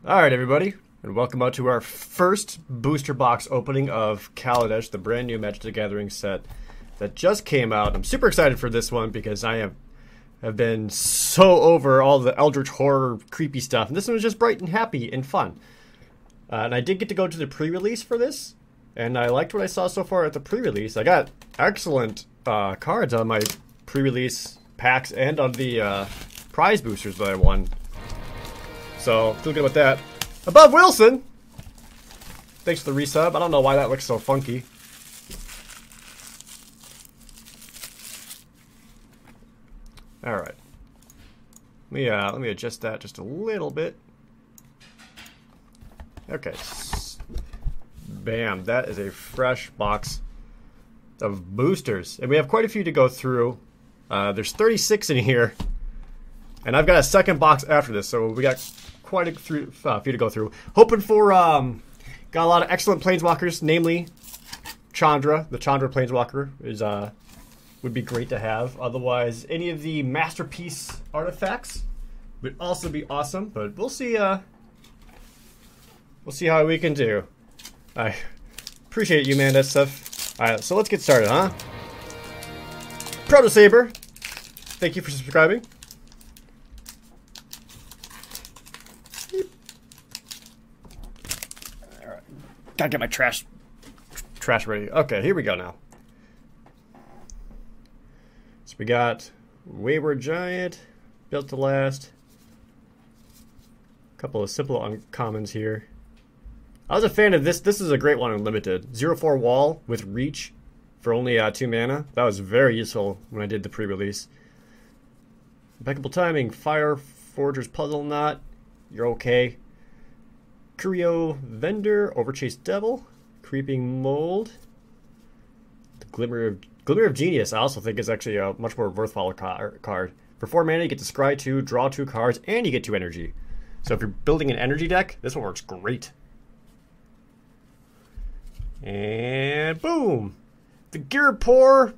Alright everybody, and welcome out to our first booster box opening of Kaladesh, the brand new Magic the Gathering set that just came out. I'm super excited for this one because I have been so over all the Eldritch Horror creepy stuff, and this one was just bright and happy and fun. And I did get to go to the pre-release for this, and I liked what I saw so far at the pre-release. I got excellent cards on my pre-release packs and on the prize boosters that I won. So, feel good about that. Above Wilson! Thanks for the resub. I don't know why that looks so funky. Alright. Let me adjust that just a little bit. Okay. Bam. That is a fresh box of boosters. And we have quite a few to go through. There's 36 in here. And I've got a second box after this, so we got quite a few to go through. Hoping for, got a lot of excellent Planeswalkers, namely Chandra. The Chandra Planeswalker is, would be great to have. Otherwise, any of the Masterpiece artifacts would also be awesome, but we'll see how we can do. I appreciate you, man, that stuff. Alright, so let's get started, huh? ProJared, thank you for subscribing. Gotta get my trash ready. Okay, here we go now. So we got Wayward Giant, Built to Last. A couple of simple uncommons here. I was a fan of this. This is a great one in Limited. 0/4 Wall with Reach for only 2 mana. That was very useful when I did the pre-release. Impeccable Timing, Fire Forger's Puzzle Knot. You're okay. Curio Vendor, Overchased Devil, Creeping Mold, the Glimmer of Genius. I also think is actually a much more worthwhile card. For 4 mana, you get to scry 2, draw 2 cards, and you get 2 energy. So if you're building an energy deck, this one works great. And boom, the Girapor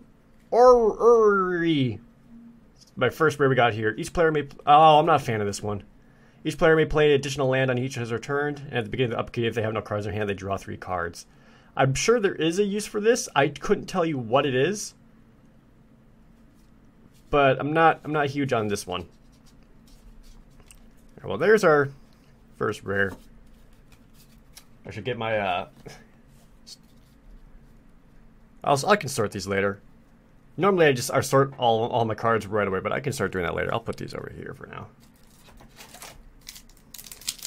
Orrery. My first rare we got here. Each player may. Oh, I'm not a fan of this one. Each player may play an additional land on each of his turn, and at the beginning of the upkeep, if they have no cards in their hand, they draw 3 cards. I'm sure there is a use for this. I couldn't tell you what it is, but I'm not huge on this one. Well, there's our first rare. I should get my. I can sort these later. Normally, I sort all my cards right away, but I can start doing that later. I'll put these over here for now.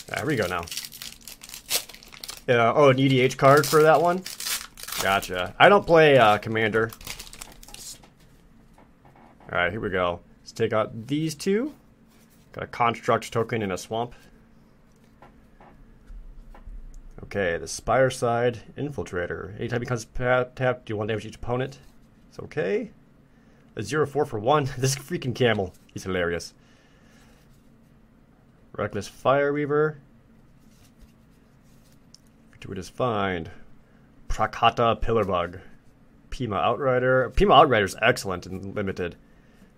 There we go now. Oh, an EDH card for that one? Gotcha. I don't play Commander. Alright, here we go. Let's take out these two. Got a Construct token and a Swamp. Okay, the Spireside Infiltrator. Anytime he comes tapped, do 1 damage to each opponent. It's okay. A 0/4 for 1. This freaking camel. He's hilarious. Reckless Fireweaver. Fortuitous Find. Prakata Pillarbug. Pima Outrider. Pima Outrider is excellent in Limited.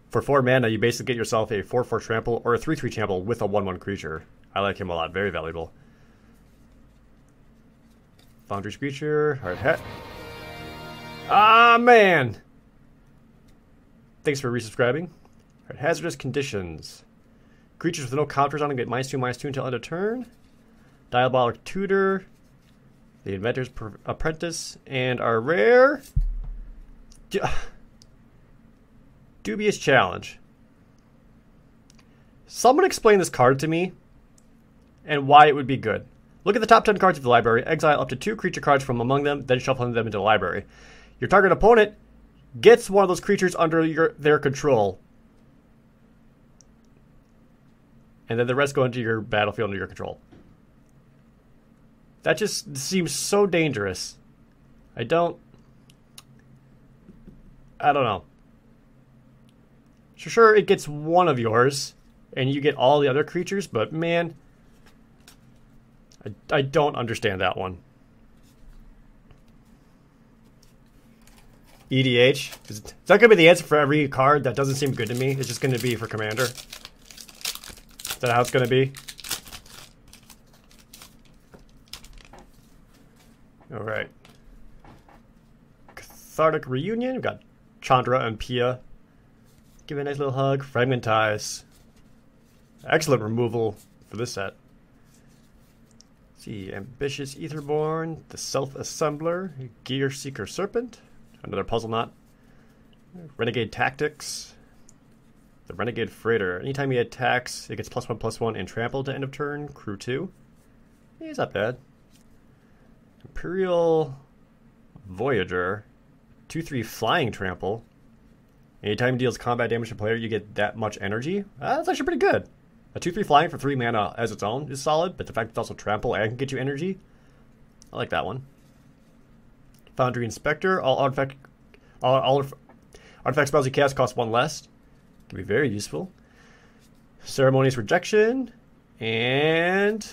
For 4 mana, you basically get yourself a 4/4 trample or a 3/3 trample with a 1/1 creature. I like him a lot. Very valuable. Foundry Screecher. Hard Hat. Ah, man! Thanks for resubscribing. Alright, Hazardous Conditions. Creatures with no counters on them get -2/-2 until end of turn. Diabolic Tutor. The Inventor's Apprentice. And our rare. Dubious Challenge. Someone explain this card to me and why it would be good. Look at the top 10 cards of the library. Exile up to 2 creature cards from among them, then shuffle them into the library. Your target opponent gets one of those creatures under their control. And then the rest go into your battlefield under your control. That just seems so dangerous. I don't know. Sure, it gets one of yours, and you get all the other creatures, but man, I don't understand that one. EDH. Is that going to be the answer for every card that doesn't seem good to me? It's just going to be for Commander. Is that how it's going to be? Cathartic Reunion. We've got Chandra and Pia. Give it a nice little hug. Fragmentize. Excellent removal for this set. Let's see, Ambitious Etherborn, the Self-Assembler, Gear Seeker Serpent, another puzzle knot. Renegade Tactics, the Renegade Freighter. Anytime he attacks, it gets +1/+1 and trample to end of turn. Crew 2. Yeah, he's not bad. Imperial Voyager, 2/3 flying trample. Anytime he deals combat damage to player, you get that much energy. That's actually pretty good. A 2/3 flying for 3 mana as its own is solid, but the fact it's also trample and can get you energy, I like that one. Foundry Inspector, all artifact spells you cast cost 1 less. Can be very useful. Ceremonious Rejection, and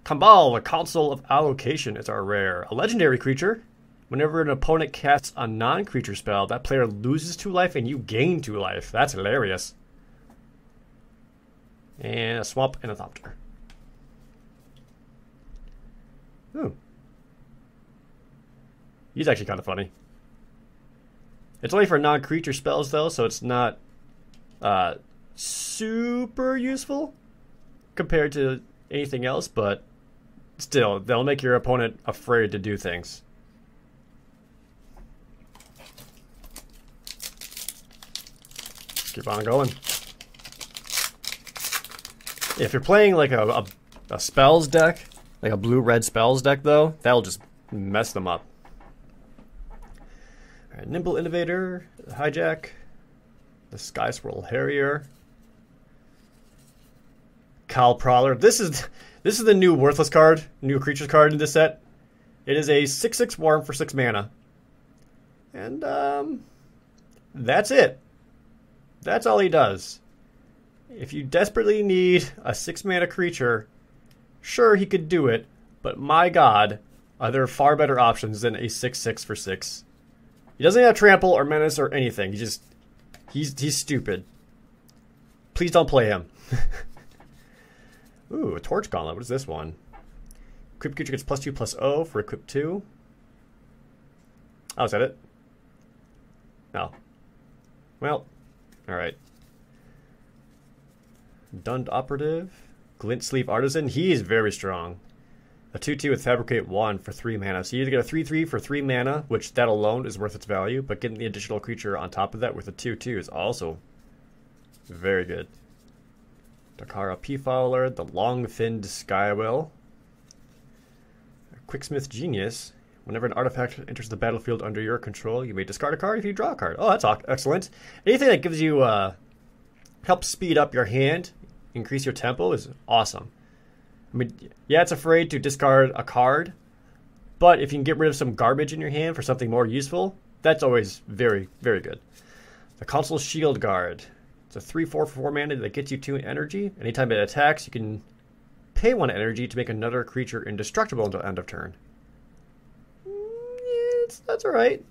Kambal, the Council of Allocation. It's our rare. A legendary creature. Whenever an opponent casts a non-creature spell, that player loses 2 life and you gain 2 life. That's hilarious. And a Swamp and a Thopter. Ooh. He's actually kind of funny. It's only for non-creature spells, though, so it's not super useful compared to anything else, but still, they'll make your opponent afraid to do things. Keep on going. If you're playing like a spells deck, like a blue-red spells deck, though, that'll just mess them up. All right, Nimble Innovator, Hijack, the Sky Swirl Harrier, Kal Prowler. This is the new worthless card, new creatures card in this set. It is a 6/6 worm for 6 mana, and that's it. That's all he does. If you desperately need a 6 mana creature, sure, he could do it, but my god, are there far better options than a 6/6 for 6. He doesn't have trample or menace or anything. He's stupid. Please don't play him. Ooh, a Torch Gauntlet. What is this one? Equipped creature gets +2/+0 for equip 2. Oh, is that it? No. Well, alright. Dund Operative. Glint Sleeve Artisan. He is very strong. A 2/2 with Fabricate 1 for 3 mana. So you either get a 3/3 for 3 mana, which that alone is worth its value, but getting the additional creature on top of that with a 2/2 is also very good. Dakara Peafowler, the Long-Finned Skywell. Quicksmith Genius. Whenever an artifact enters the battlefield under your control, you may discard a card if you draw a card. Oh, that's excellent. Anything that gives you, helps speed up your hand, increase your tempo is awesome. I mean, yeah, it's afraid to discard a card, but if you can get rid of some garbage in your hand for something more useful, that's always very, very good. The Council Shield Guard. It's a 3/4 for 4 mana that gets you 2 energy. Anytime it attacks, you can pay 1 energy to make another creature indestructible until end of turn. That's alright.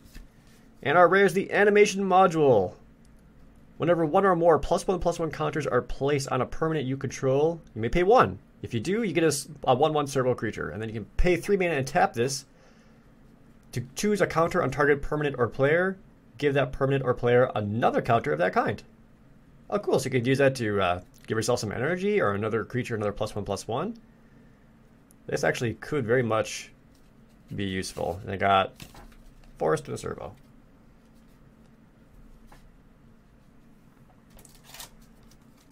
And our rare is the Animation Module. Whenever 1 or more +1/+1 counters are placed on a permanent you control, you may pay 1. If you do, you get a 1/1 servo creature, and then you can pay 3 mana and tap this to choose a counter on target permanent or player. Give that permanent or player another counter of that kind. Oh, cool. So you can use that to give yourself some energy or another creature, another +1/+1. This actually could very much be useful. And I got Forest and a servo.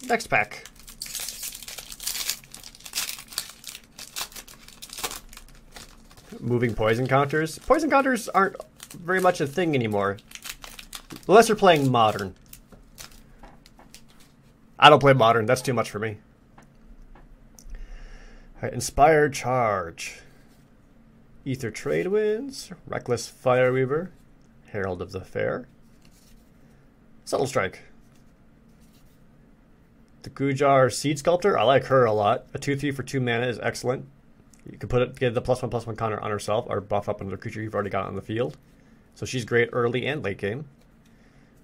Next pack. Moving poison counters. Poison counters aren't very much a thing anymore. Unless you're playing Modern. I don't play Modern. That's too much for me. Right, Inspired Charge. Ether Trade Winds. Reckless Fireweaver. Herald of the Fair. Subtle Strike. The Gujar Seed Sculptor. I like her a lot. A 2/3 for 2 mana is excellent. You can get the +1/+1 counter on herself or buff up another creature you've already got on the field. So she's great early and late game.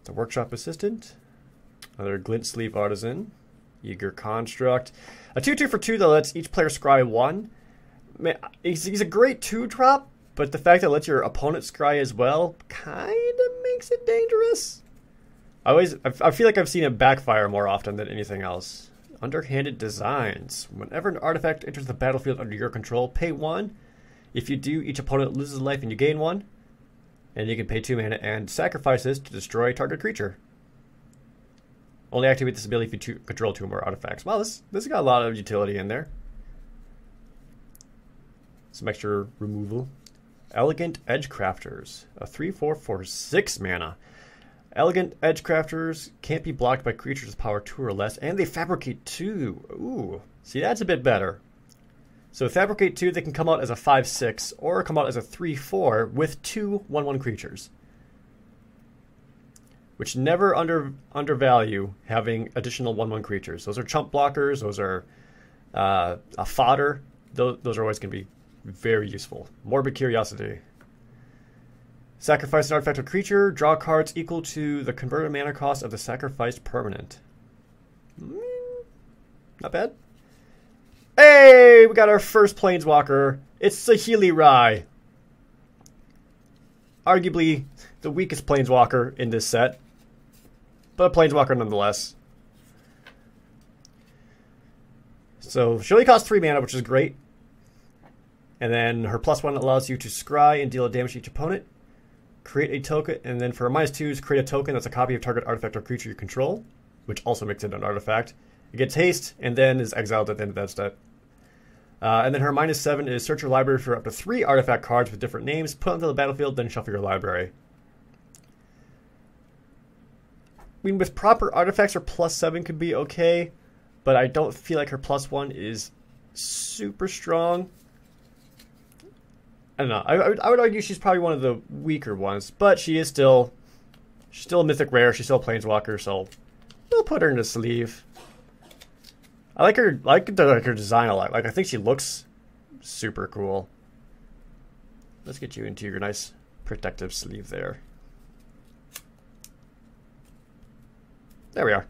The Workshop Assistant. Another Glint Sleeve Artisan. Eager Construct. A 2/2 for 2, though, lets each player scry 1. Man, he's a great 2-drop, but the fact that it lets your opponent scry as well kind of makes it dangerous. I feel like I've seen it backfire more often than anything else. Underhanded designs. Whenever an artifact enters the battlefield under your control, pay 1. If you do, each opponent loses life and you gain 1. And you can pay 2 mana and sacrifice this to destroy target creature. Only activate this ability if you control 2 or more artifacts. Wow, this has got a lot of utility in there. Some extra removal. Elegant Edgecrafters. A 3/4 for 6 mana. Elegant Edgecrafters can't be blocked by creatures with power 2 or less, and they fabricate 2. Ooh, see, that's a bit better. So fabricate 2, they can come out as a 5/6 or come out as a 3/4 with 2 1/1 creatures, which never undervalue having additional 1/1 creatures. Those are chump blockers. Those are a fodder. Those are always going to be very useful. Morbid Curiosity. Sacrifice an artifact or creature. Draw cards equal to the converted mana cost of the sacrificed permanent. Not bad. Hey, we got our first Planeswalker. It's Saheeli Rai. Arguably the weakest Planeswalker in this set, but a Planeswalker nonetheless. So she only costs 3 mana, which is great. And then her +1 allows you to scry and deal damage to each opponent. Create a token, and then for her -2s, create a token that's a copy of target artifact or creature you control, which also makes it an artifact. It gets haste, and then is exiled at the end of that step. And then her -7 is search your library for up to 3 artifact cards with different names, put onto the battlefield, then shuffle your library. I mean, with proper artifacts, her +7 could be okay, but I don't feel like her +1 is super strong. I don't know. I would argue she's probably one of the weaker ones, but she's still a mythic rare. She's still a Planeswalker, so we'll put her in the sleeve. I like her design a lot. Like, I think she looks super cool. Let's get you into your nice protective sleeve there. There we are.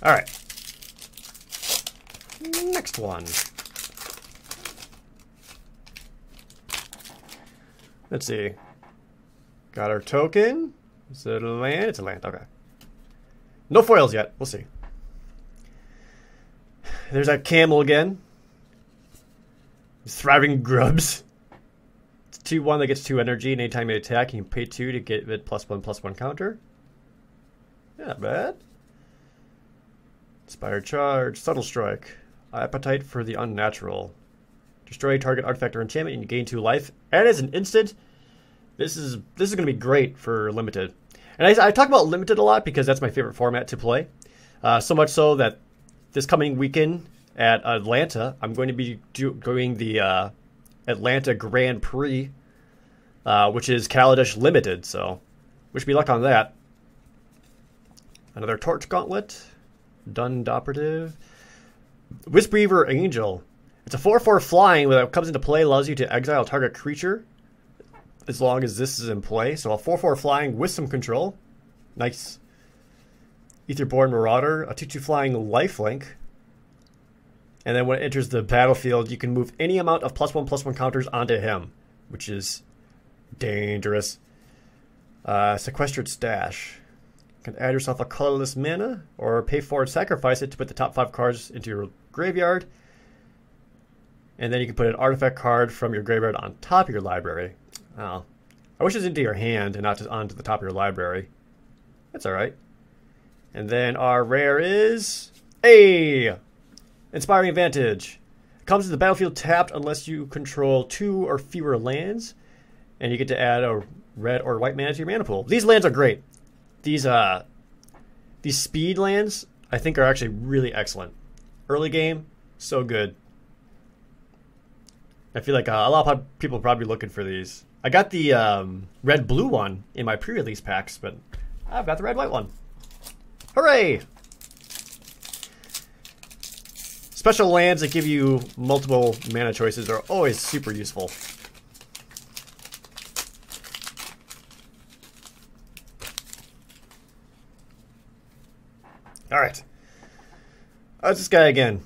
All right. Next one. Let's see. Got our token. Is it a land? It's a land. Okay. No foils yet. We'll see. There's that camel again. Thriving Grubs. It's 2/1 that gets 2 energy, and anytime you attack, you can pay 2 to get it +1/+1 counter. Not bad. Inspired Charge, Subtle Strike, Appetite for the Unnatural. Destroy target artifact or enchantment and you gain 2 life. And as an instant, this is going to be great for Limited. And I talk about Limited a lot because that's my favorite format to play. So much so that this coming weekend at Atlanta, I'm going to be doing the Atlanta Grand Prix, which is Kaladesh Limited. So wish me luck on that. Another Torch Gauntlet. Dund Operative. Wispreaver Angel. It's a 4/4 flying when it comes into play, allows you to exile a target creature as long as this is in play. So a 4/4 flying with some control. Nice. Aetherborn Marauder, a 2/2 flying lifelink. And then when it enters the battlefield, you can move any amount of +1/+1 counters onto him, which is dangerous. Sequestered Stash. You can add yourself a colorless mana, or pay 4 and sacrifice it to put the top 5 cards into your graveyard. And then you can put an artifact card from your graveyard on top of your library. Oh, I wish it was into your hand and not just onto the top of your library. That's alright. And then our rare is Inspiring Advantage. It comes to the battlefield tapped unless you control 2 or fewer lands. And you get to add a red or white mana to your mana pool. These lands are great. These speed lands, I think, are actually really excellent. Early game, so good. I feel like a lot of people are probably looking for these. I got the red-blue one in my pre-release packs, but I've got the red-white one. Hooray! Special lands that give you multiple mana choices are always super useful. All right. How's this guy again?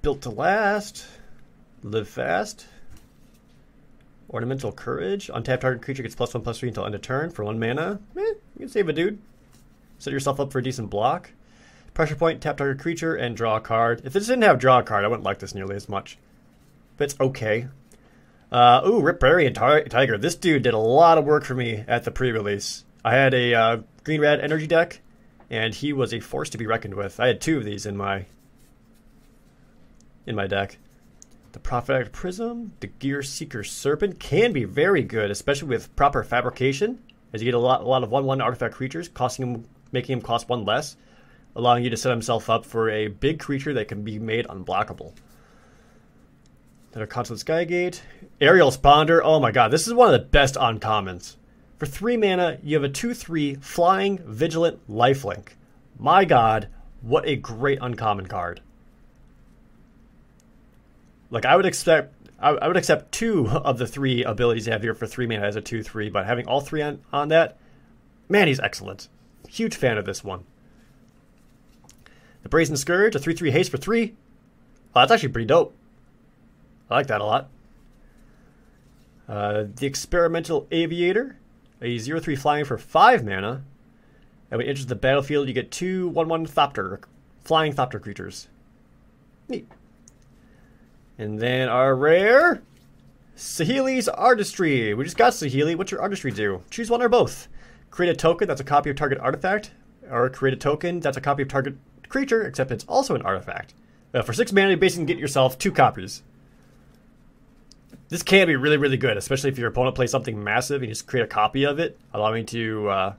Built to last. Live fast. Ornamental Courage. Untap target creature gets +1/+3 until end of turn for 1 mana. You can save a dude. Set yourself up for a decent block. Pressure point, tap target creature, and draw a card. If this didn't have draw a card, I wouldn't like this nearly as much. But it's okay. Ooh, Riparian Tiger. This dude did a lot of work for me at the pre-release. I had a green-red energy deck, and he was a force to be reckoned with. I had 2 of these in my deck. The Prophetic Prism, the Gear Seeker Serpent can be very good, especially with proper fabrication, as you get a lot of 1/1 artifact creatures, making him cost 1 less, allowing you to set himself up for a big creature that can be made unblockable. Then a Consulate Skygate. Aerial Spawner. Oh my god, this is one of the best uncommons. For 3 mana, you have a 2/3 Flying Vigilant Lifelink. My god, what a great uncommon card. Like, I would accept 2 of the 3 abilities you have here for 3 mana as a 2/3, but having all 3 on that, man, he's excellent. Huge fan of this one. The Brazen Scourge, a 3/3 haste for 3. Oh, that's actually pretty dope. I like that a lot. The Experimental Aviator, a 0/3 flying for 5 mana. And when it enters the battlefield, you get 2 1/1 flying Thopter creatures. Neat. And then our rare, Saheeli's Artistry. We just got Saheeli. What's your artistry do? Choose one or both. Create a token that's a copy of target artifact, or create a token that's a copy of target creature, except it's also an artifact. For 6 mana, you basically get yourself 2 copies. This can be really, really good, especially if your opponent plays something massive and you just create a copy of it, allowing you to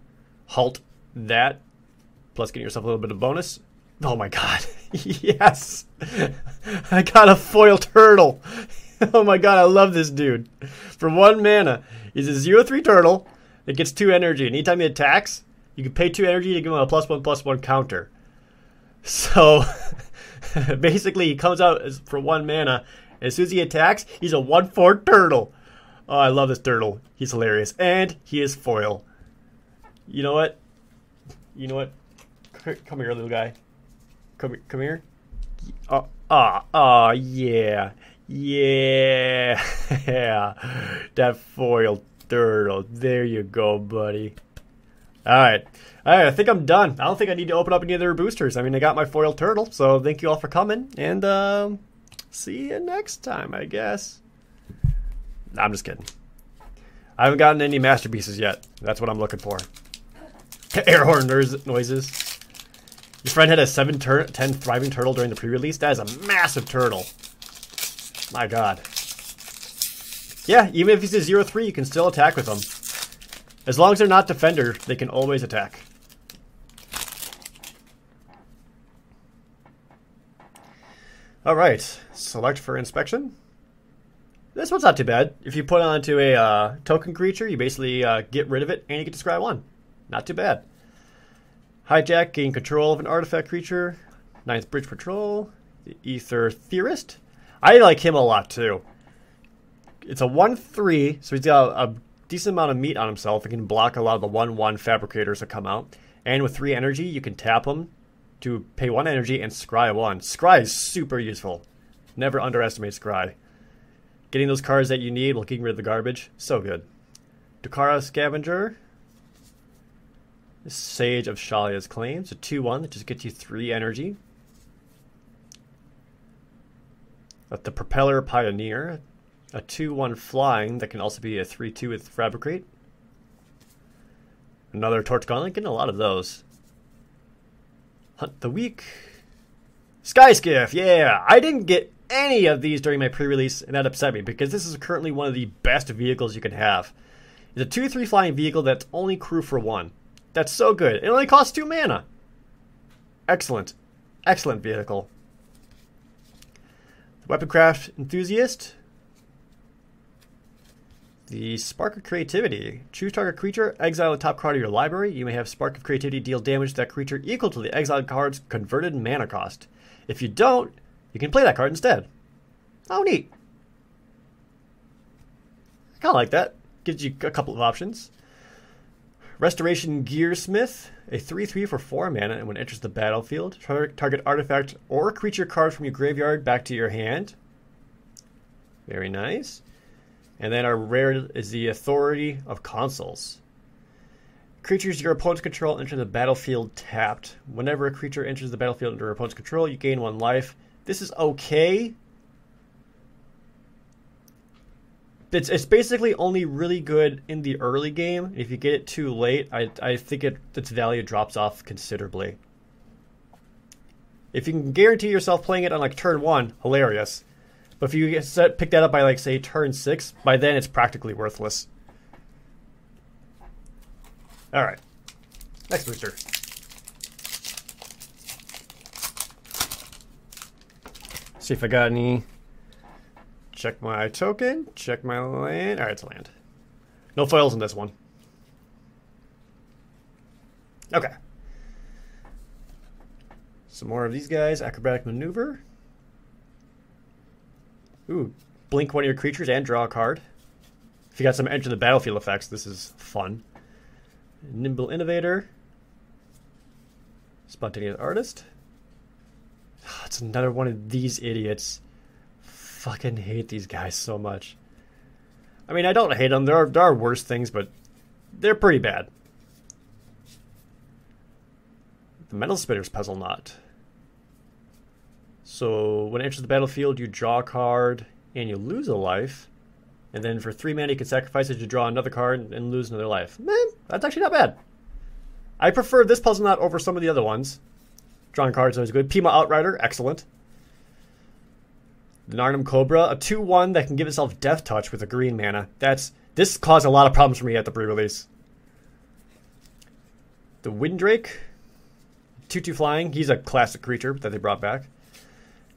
halt that, plus getting yourself a little bit of bonus. Oh my god. Yes! I got a foil turtle. Oh my god, I love this dude. For 1 mana, he's a 0/3 turtle that gets 2 energy. And anytime he attacks, you can pay 2 energy to give him a +1/+1 counter. So, basically, he comes out for 1 mana. And as soon as he attacks, he's a 1/4 turtle. Oh, I love this turtle. He's hilarious. And he is foil. You know what? You know what? Come here, little guy. Come here. Yeah. Yeah. That foil turtle. There you go, buddy. Alright, I think I'm done. I don't think I need to open up any other boosters. I mean, I got my foil turtle, so thank you all for coming. And, see you next time, I guess. Nah, I'm just kidding. I haven't gotten any masterpieces yet. That's what I'm looking for. Air horn noises. Your friend had a 7/10 thriving turtle during the pre-release. That is a massive turtle. My god. Yeah, even if he's a 0/3, you can still attack with him. As long as they're not defender, they can always attack. Alright, select for inspection. This one's not too bad. If you put it onto a token creature, you basically get rid of it and you get to scry 1. Not too bad. Hijack, gain control of an artifact creature. 9th Bridge Patrol. The Ether Theorist. I like him a lot too. It's a 1/3, so he's got a decent amount of meat on himself. He can block a lot of the 1/1 fabricators that come out. And with 3 energy, you can tap him to pay 1 energy and scry 1. Scry is super useful. Never underestimate scry. Getting those cards that you need while getting rid of the garbage. So good. Dukara Scavenger. Sage of Shalia's Claims. A 2/1 that just gets you 3 energy. The Propeller Pioneer. A 2/1 flying that can also be a 3/2 with Fabricate. Another Torch Gauntlet. Getting a lot of those. Hunt the Weak. Sky Skiff. Yeah, I didn't get any of these during my pre-release, and that upset me because this is currently one of the best vehicles you can have. It's a 2/3 flying vehicle that's only crew for 1. That's so good. It only costs 2 mana. Excellent. Excellent vehicle. Weaponcraft Enthusiast. The Spark of Creativity. Choose target creature, exile the top card of your library. You may have Spark of Creativity deal damage to that creature equal to the exiled card's converted mana cost. If you don't, you can play that card instead. Oh, neat. I kind of like that. Gives you a couple of options. Restoration Gearsmith, a 3/3 for 4 mana, and when it enters the battlefield, target artifact or creature card from your graveyard back to your hand. Very nice. And then our rare is the Authority of Consuls. Creatures your opponent's control enter the battlefield tapped. Whenever a creature enters the battlefield under your opponent's control, you gain 1 life. This is okay. It's basically only really good in the early game. If you get it too late, I think its value drops off considerably. If you can guarantee yourself playing it on like turn 1, hilarious. But if you pick that up by like say turn 6, by then it's practically worthless. All right, next booster. See if I got any. Check my token, check my land. All right, it's a land. No foils in this one. Okay. Some more of these guys. Acrobatic Maneuver. Ooh, blink one of your creatures and draw a card. If you got some enter the battlefield effects, this is fun. Nimble Innovator. Spontaneous Artist. It's another one of these idiots. Fucking hate these guys so much. I mean, I don't hate them. There are worse things, but they're pretty bad. The Metal Spitter's Puzzle Knot. So when it enters the battlefield, you draw a card and you lose a life. And then for 3 mana, you can sacrifice it to draw another card and lose another life. Man, that's actually not bad. I prefer this Puzzle Knot over some of the other ones. Drawing cards is always good. Pima Outrider, excellent. The Narnum Cobra, a 2/1 that can give itself Death Touch with a green mana. This caused a lot of problems for me at the pre-release. The Windrake, 2/2 flying. He's a classic creature that they brought back.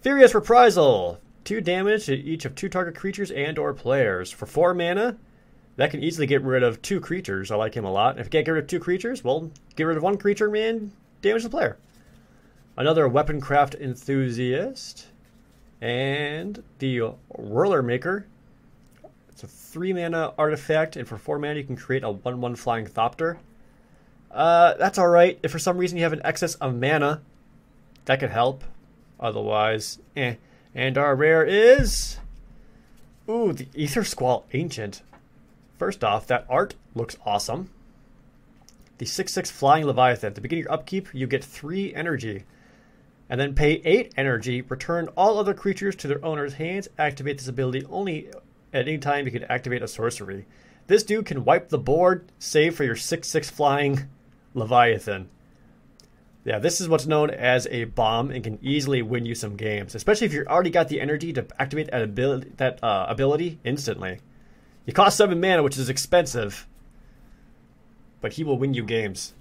Furious Reprisal, 2 damage to each of 2 target creatures and or players. For 4 mana, that can easily get rid of 2 creatures. I like him a lot. If you can't get rid of 2 creatures, well, get rid of 1 creature and damage the player. Another Weaponcraft Enthusiast. And the Whirler Maker. It's a 3 mana artifact, and for 4 mana you can create a 1/1 Flying Thopter. That's alright. If for some reason you have an excess of mana, that could help. Otherwise, eh. And our rare is... Ooh, the Aether Squall Ancient. First off, that art looks awesome. The 6/6 Flying Leviathan. At the beginning of your upkeep, you get 3 energy. And then pay 8 energy, return all other creatures to their owner's hands, activate this ability only at any time you can activate a sorcery. This dude can wipe the board, save for your 6/6 flying Leviathan. Yeah, this is what's known as a bomb and can easily win you some games, especially if you've already got the energy to activate that ability instantly. You cost 7 mana, which is expensive, but he will win you games.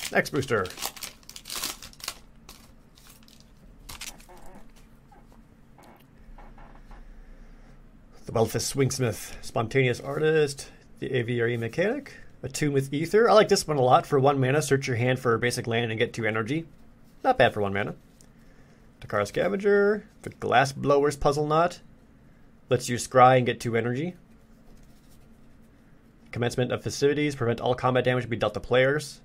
Next booster. The Belfast Swingsmith, Spontaneous Artist, the Aviary Mechanic, Attune with Ether. I like this one a lot. For 1 mana, search your hand for a basic land and get 2 energy. Not bad for 1 mana. Takara Scavenger, the Glass Blower's Puzzle Knot. Lets you scry and get 2 energy. Commencement of Festivities, prevent all combat damage to be dealt to players.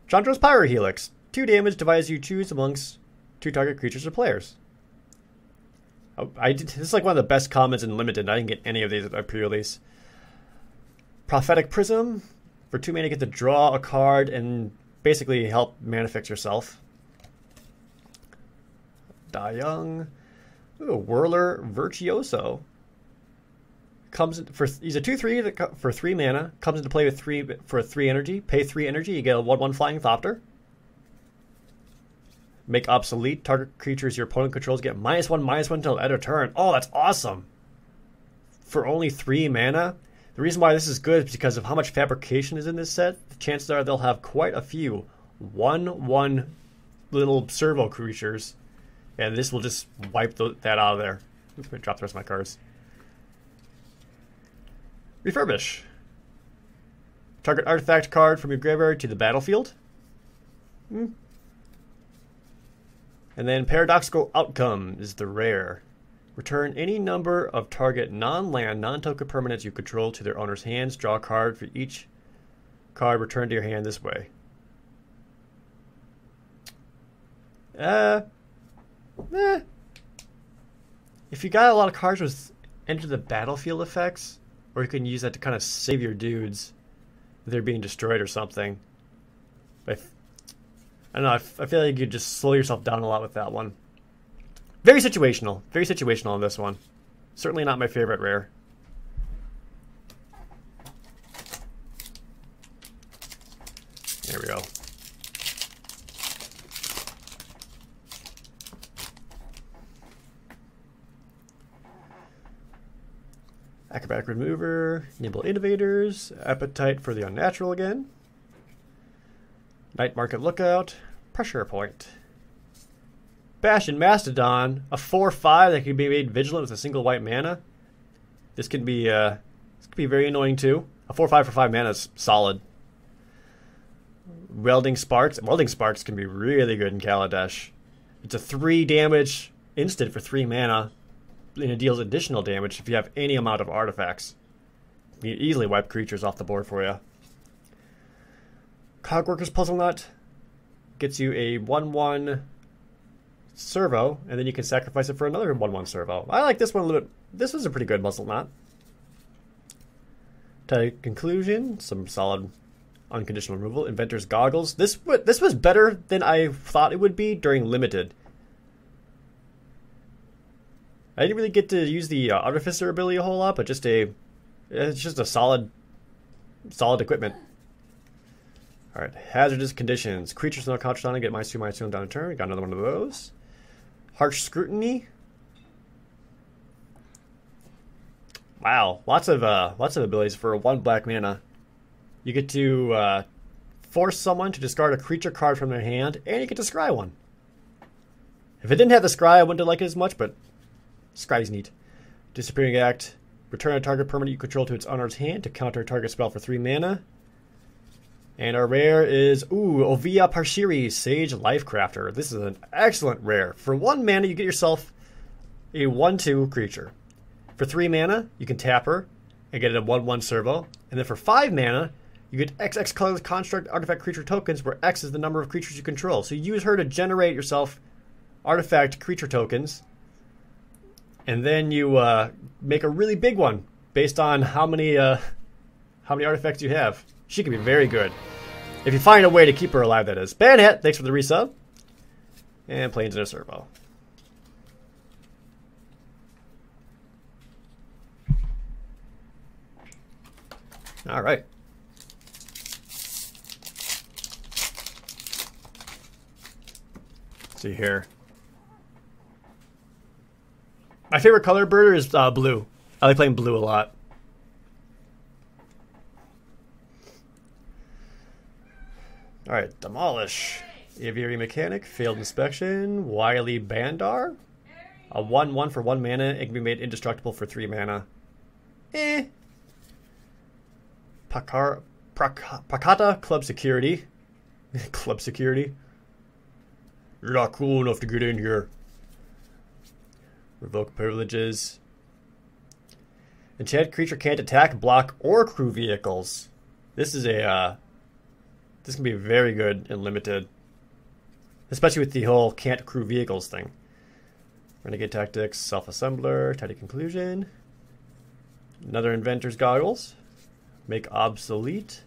Chandra's Pyrohelix. 2 damage, divide as you choose amongst 2 target creatures or players. This is like one of the best comments in Limited. I didn't get any of these at pre-release. Prophetic Prism. For 2 mana, you get to draw a card and basically help mana fix yourself. Da Young. Ooh, Whirler Virtuoso. He's a 2/3 for 3 mana. Comes into play with 3 energy. Pay 3 energy. You get a 1/1 Flying Thopter. Make obsolete. Target creatures your opponent controls get -1/-1 until end of turn. Oh, that's awesome. For only 3 mana. The reason why this is good is because of how much fabrication is in this set. The chances are they'll have quite a few 1/1 little servo creatures. And this will just wipe that out of there. Oops, I'm going to drop the rest of my cards. Refurbish. Target artifact card from your graveyard to the battlefield. And then Paradoxical Outcome is the rare. Return any number of target non-land, non-token permanents you control to their owner's hands. Draw a card for each card returned to your hand this way. If you got a lot of cards with enter the battlefield effects, or you can use that to kind of save your dudes if they're being destroyed or something. But I don't know, I feel like you could just slow yourself down a lot with that one. Very situational on this one. Certainly not my favorite rare. There we go. Acrobatic Remover, Nimble Innovators, Appetite for the Unnatural again, Night Market Lookout, Pressure Point, Bastion Mastodon, a 4/5 that can be made vigilant with a single white mana. This can be very annoying too. A 4/5 for 5 mana is solid. Welding Sparks can be really good in Kaladesh. It's a 3 damage instant for 3 mana. And it deals additional damage if you have any amount of artifacts. You can easily wipe creatures off the board for you. Cogworker's Puzzle Nut gets you a 1/1 servo, and then you can sacrifice it for another 1/1 servo. I like this one a little bit. This was a pretty good Muzzle Knot. Tight Conclusion, some solid unconditional removal. Inventor's Goggles. This was better than I thought it would be during Limited. I didn't really get to use the Artificer ability a whole lot, but it's just a solid equipment. All right, Hazardous Conditions. Creatures no counter on it get -2/2 down a turn. Got another one of those. Harsh Scrutiny. Wow, lots of abilities for 1 black mana. You get to force someone to discard a creature card from their hand, and you get to scry one. If it didn't have the scry, I wouldn't have liked it as much, but scry's neat. Disappearing Act. Return a target permanent you control to its owner's hand to counter a target spell for 3 mana. And our rare is, Ovia Parshiri, Sage Lifecrafter. This is an excellent rare. For 1 mana, you get yourself a 1/2 creature. For 3 mana, you can tap her and get a 1/1 servo. And then for 5 mana, you get XX colors construct artifact creature tokens, where X is the number of creatures you control. So you use her to generate yourself artifact creature tokens. And then you make a really big one based on how many artifacts you have. She can be very good. If you find a way to keep her alive, that is. BANHAT, thanks for the resub. And Plains in a servo. All right. Let's see here. My favorite color birder is blue. I like playing blue a lot. Alright, Demolish. Aviary Mechanic, Failed Inspection, Wily Bandar. A 1/1 for 1 mana. It can be made indestructible for 3 mana. Pakata Club Security. Club Security. You're not cool enough to get in here. Revoke privileges. Enchanted creature can't attack, block, or crew vehicles. This can be very good in Limited. Especially with the whole can't crew vehicles thing. Renegade Tactics, Self-Assembler, Tidy Conclusion. Another Inventor's Goggles. Make obsolete.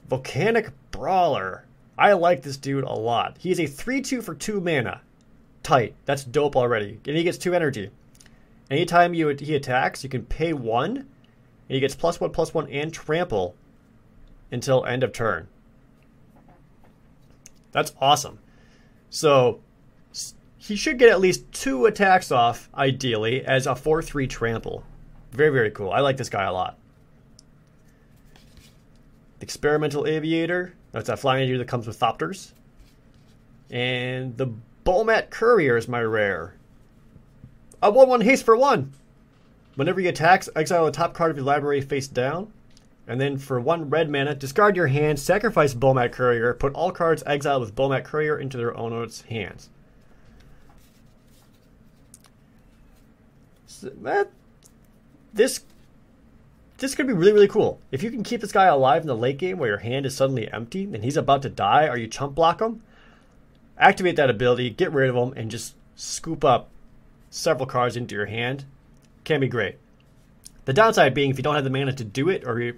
Volcanic Brawler. I like this dude a lot. He is a 3/2 for 2 mana. Tight. That's dope already. And he gets 2 energy. Anytime he attacks, you can pay 1. And he gets +1/+1 and trample until end of turn. That's awesome. So he should get at least 2 attacks off, ideally, as a 4/3 trample. Very, very cool. I like this guy a lot. The Experimental Aviator. That's that flying aviator that comes with Thopters. And the Bomat Courier is my rare. A 1/1 haste for 1. Whenever he attacks, exile the top card of your library face down. And then for 1 red mana, discard your hand, sacrifice Bomat Courier, put all cards exiled with Bomat Courier into their owner's hands. So this could be really, really cool. If you can keep this guy alive in the late game where your hand is suddenly empty and he's about to die or you chump block him, activate that ability, get rid of him, and just scoop up several cards into your hand. Can be great. The downside being if you don't have the mana to do it or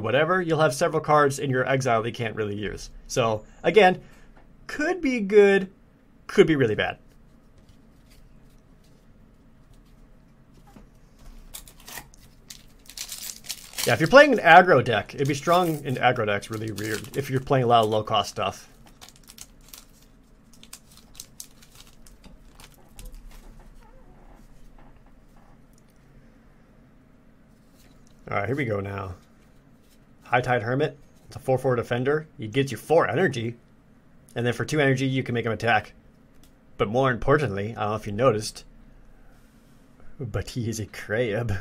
whatever, you'll have several cards in your exile that you can't really use. So, again, could be good, could be really bad. Yeah, if you're playing an aggro deck, it'd be strong in aggro decks, really weird, if you're playing a lot of low-cost stuff. Alright, here we go now. High Tide Hermit. It's a 4/4 defender. He gives you 4 energy. And then for 2 energy, you can make him attack. But more importantly, I don't know if you noticed, but he is a crab.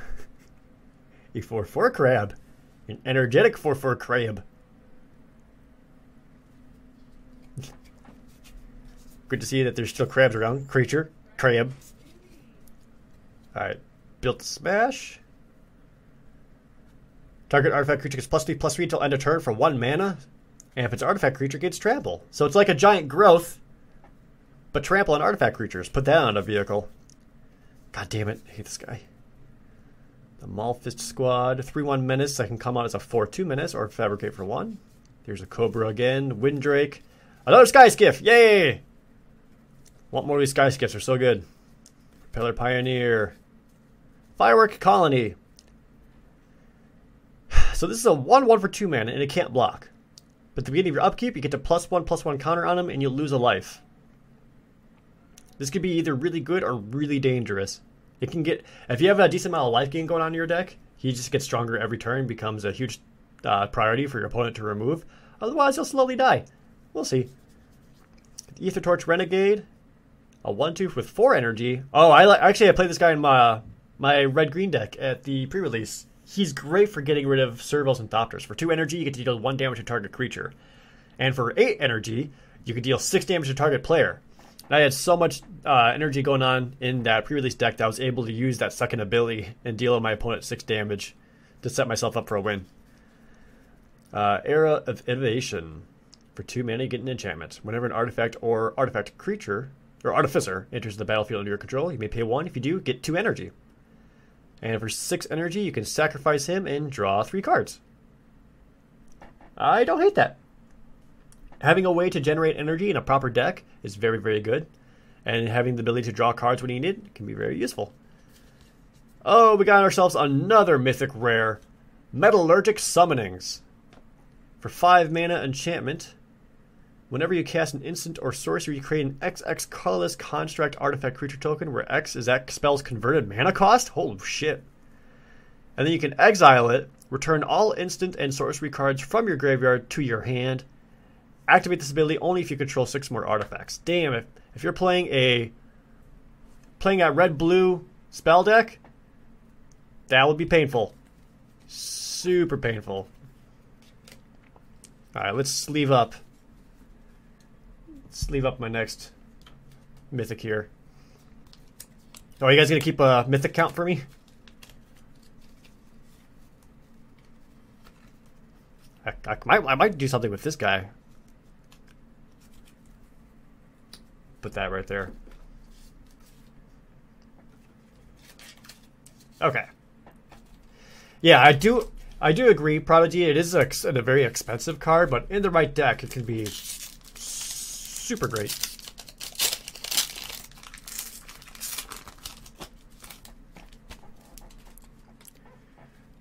A 4/4 crab. An energetic 4/4 crab. Good to see that there's still crabs around. Creature. Crab. Alright. Built to smash. Target artifact creature gets +3/+3 until end of turn for 1 mana. And if it's an artifact creature, it gets trample. So it's like a giant growth, but trample on artifact creatures. Put that on a vehicle. God damn it. I hate this guy. The Maulfist Squad. 3/1 menace. I can come out as a 4/2 menace or fabricate for 1. There's a Cobra again. Windrake. Another Sky Skiff. Yay! Want more of these Sky Skiffs. They're so good. Propeller Pioneer. Firework Colony. So this is a 1/1 for 2 mana, and it can't block. But at the beginning of your upkeep, you get to +1/+1 counter on him, and you'll lose a life. This could be either really good or really dangerous. It can get, if you have a decent amount of life gain going on in your deck, he just gets stronger every turn, becomes a huge priority for your opponent to remove. Otherwise, he'll slowly die. We'll see. Ether Torch Renegade, a 1/2 with 4 energy. Oh, I played this guy in my red-green deck at the pre-release. He's great for getting rid of Servals and Thopters. For 2 energy, you get to deal 1 damage to target creature. And for 8 energy, you can deal 6 damage to target player. And I had so much energy going on in that pre-release deck that I was able to use that second ability and deal my opponent 6 damage to set myself up for a win. Era of Innovation. For 2 mana, you get an enchantment. Whenever an artifact or artifact creature, or artificer, enters the battlefield under your control, you may pay 1. If you do, get 2 energy. And for 6 energy, you can sacrifice him and draw 3 cards. I don't hate that. Having a way to generate energy in a proper deck is very, very good. And having the ability to draw cards when you need it can be very useful. Oh, we got ourselves another mythic rare. Metallurgic Summonings. For 5 mana enchantment, whenever you cast an instant or sorcery, you create an XX colorless construct artifact creature token where X is that spell's converted mana cost? Holy shit. And then you can exile it, return all instant and sorcery cards from your graveyard to your hand. Activate this ability only if you control 6 more artifacts. Damn, if you're playing a red-blue spell deck, that would be painful. Super painful. Alright, let's sleeve up. Sleeve up my next mythic here. Oh, are you guys gonna keep a mythic count for me? I might do something with this guy. Put that right there. Okay. Yeah, I do agree. Prodigy, it is a very expensive card, but in the right deck, it can be super great.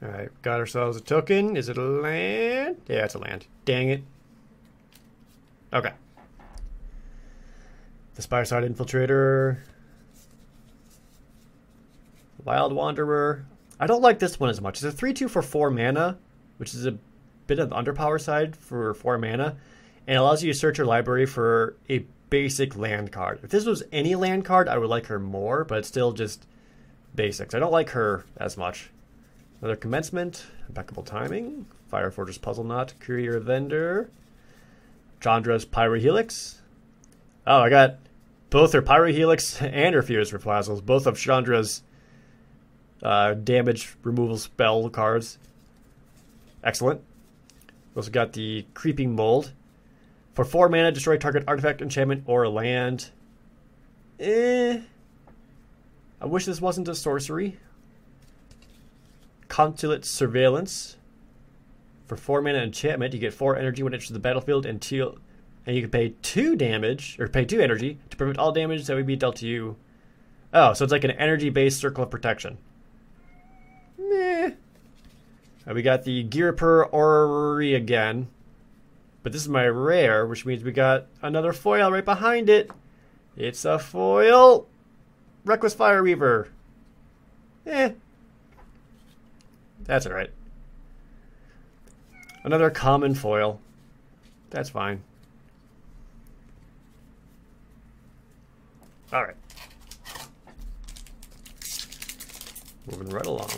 Alright, got ourselves a token. Is it a land? Yeah, it's a land. Dang it. Okay. The Spireside Infiltrator. Wild Wanderer. I don't like this one as much. It's a 3/2 for 4 mana, which is a bit of the underpower side for 4 mana, and allows you to search your library for a basic land card. If this was any land card, I would like her more, but it's still just basics. I don't like her as much. Another Commencement, Impeccable Timing, Fire Fortress Puzzle Knot, Courier Vendor, Chandra's Pyrohelix. Oh, I got both her Pyrohelix and her Fierce Reprisals, both of Chandra's damage removal spell cards. Excellent. We also got the Creeping Mold. For 4 mana, destroy target artifact, enchantment, or land. I wish this wasn't a sorcery. Consulate Surveillance. For 4 mana enchantment, you get 4 energy when it enters the battlefield and you can pay 2 damage, or pay 2 energy to prevent all damage that would be dealt to you. Oh, so it's like an energy-based circle of protection. Meh. We got the Girapur Orrery again. But this is my rare, which means we got another foil right behind it. It's a foil. Reckless Fire Weaver. That's alright. Another common foil. That's fine. Alright. Moving right along.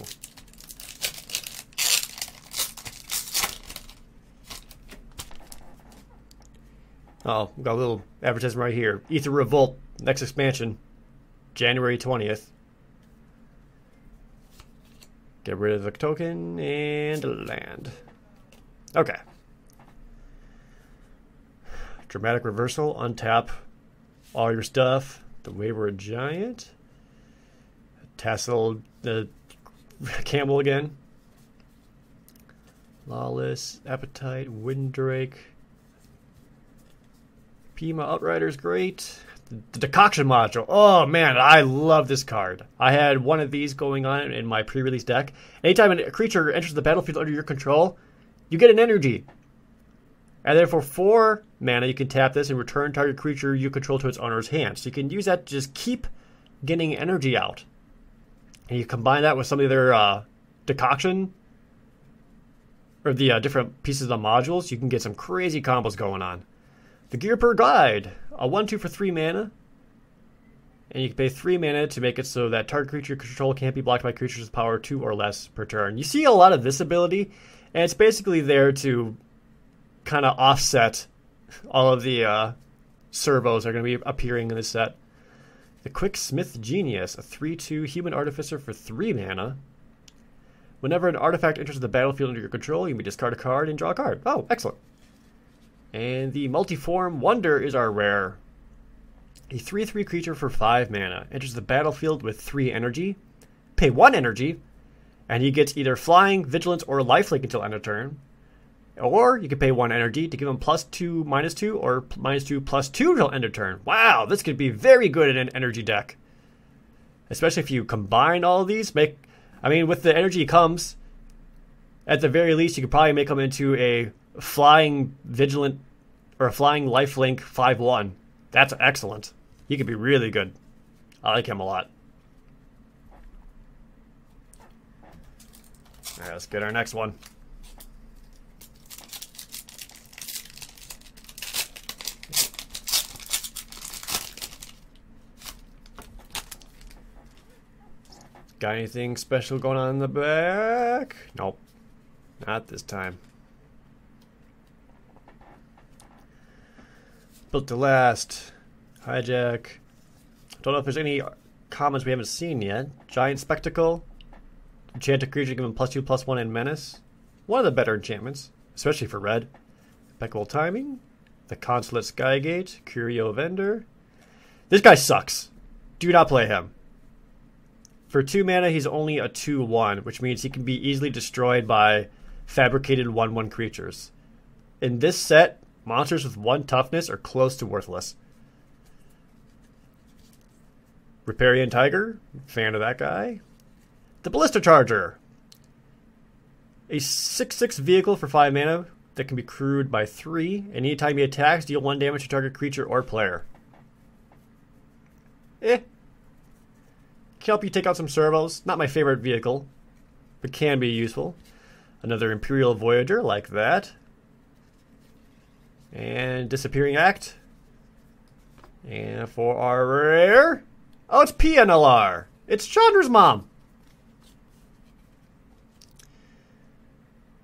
Oh, we've got a little advertisement right here. Ether Revolt, next expansion, January 20th. Get rid of the token and land. Okay. Dramatic Reversal, untap all your stuff. The Wayward Giant. Tassel the Camel again. Lawless, Appetite, Winddrake. Pima Outrider's great. The Decoction module. Oh man, I love this card. I had one of these going on in my pre-release deck. Anytime a creature enters the battlefield under your control, you get an energy. And then for 4 mana, you can tap this and return target creature you control to its owner's hand. So you can use that to just keep getting energy out. And you combine that with some of their decoction, or the different pieces of the modules, you can get some crazy combos going on. The Girapur Guide, a 1/2 for 3 mana. And you can pay 3 mana to make it so that target creature you control can't be blocked by creatures with power 2 or less per turn. You see a lot of this ability, and it's basically there to kind of offset all of the servos that are going to be appearing in this set. The Quicksmith Genius, a 3/2 human artificer for 3 mana. Whenever an artifact enters the battlefield under your control, you may discard a card and draw a card. Oh, excellent. And the Multiform Wonder is our rare. A 3/3 creature for 5 mana. Enters the battlefield with 3 energy. Pay 1 energy, and he gets either Flying, Vigilance, or Lifelink until end of turn. Or you can pay 1 energy to give him +2, -2, or -2, +2 until end of turn. Wow, this could be very good in an energy deck. Especially if you combine all of these. With the energy comes, at the very least, you could probably make them into a Flying Vigilant or a Flying Lifelink 5/1. That's excellent. He could be really good. I like him a lot. All right, let's get our next one. Got anything special going on in the back? Nope. Not this time. Built to Last. Hijack. Don't know if there's any commons we haven't seen yet. Giant Spectacle. Enchant a creature, give him +2/+1 and Menace. One of the better enchantments, especially for red. Impeccable Timing. The Consulate Skygate. Curio Vendor. This guy sucks. Do not play him. For 2 mana, he's only a 2/1, which means he can be easily destroyed by fabricated 1/1 creatures. In this set, monsters with 1 toughness are close to worthless. Riparian Tiger, fan of that guy. The Ballista Charger, a 6/6 vehicle for 5 mana that can be crewed by 3, and anytime he attacks, deal 1 damage to target creature or player. Can help you take out some servos. Not my favorite vehicle, but can be useful. Another Imperial Voyager like that. And Disappearing Act. And for our rare... Oh, it's PNLR. It's Chandra's mom.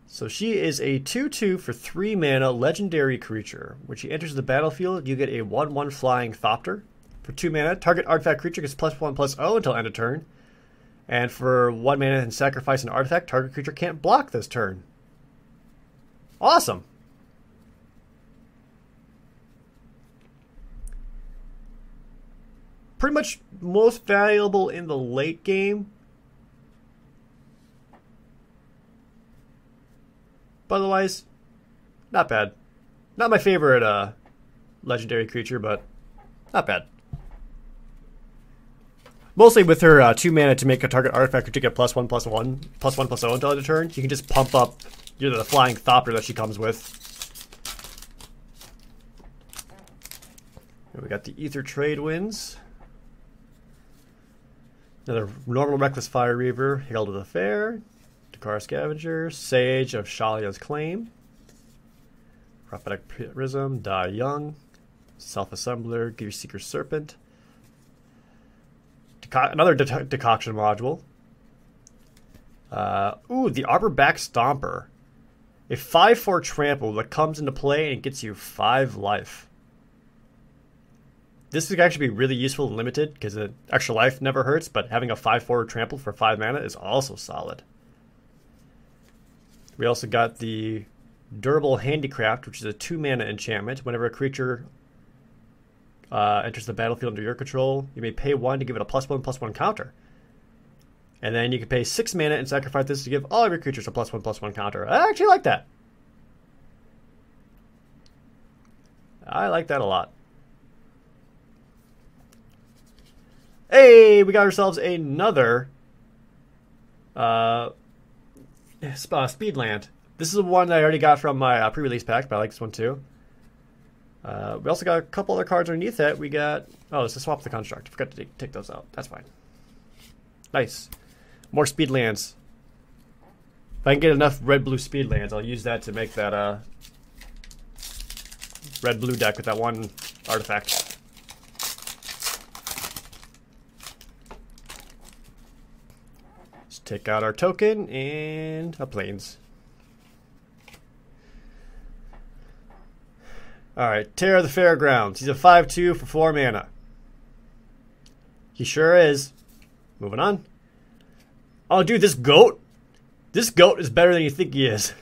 So she is a 2/2 for 3 mana legendary creature. When she enters the battlefield, you get a 1/1 Flying Thopter. For 2 mana, target artifact creature gets +1/+0 until end of turn. And for 1 mana and sacrifice an artifact, target creature can't block this turn. Awesome. Pretty much most valuable in the late game. But otherwise, not bad. Not my favorite legendary creature, but not bad. Mostly with her 2 mana to make a target artifact creature get +1/+1/+1/+0 until end of turn, you can just pump up the flying thopter that she comes with. And we got the Ether Trade Winds. Another normal Reckless Fire Reaver, Herald of the Fair, Dakar Scavenger, Sage of Shalia's Claim, Prophetic Prism, Die Young, Self-Assembler, Gear Seeker Serpent, another Decoction module. The Arborback Stomper. A 5/4 trample that comes into play and gets you 5 life. This could actually be really useful and limited because the extra life never hurts, but having a 5/4 trample for 5 mana is also solid. We also got the Durable Handicraft, which is a 2 mana enchantment. Whenever a creature enters the battlefield under your control, you may pay 1 to give it a +1/+1 counter. And then you can pay 6 mana and sacrifice this to give all of your creatures a +1/+1 counter. I actually like that. I like that a lot. Hey, we got ourselves another Speedland. This is one that I already got from my pre-release pack, but I like this one too. We also got a couple other cards underneath that. We got... Oh, it's a Swap the Construct. I forgot to take those out. That's fine. Nice. More Speedlands. If I can get enough red-blue Speedlands, I'll use that to make that red-blue deck with that one artifact. Let's take out our token and a Plains. Alright, Terror of the Fairgrounds. He's a 5/2 for 4 mana. He sure is. Moving on. Oh, dude, this goat. This goat is better than you think he is.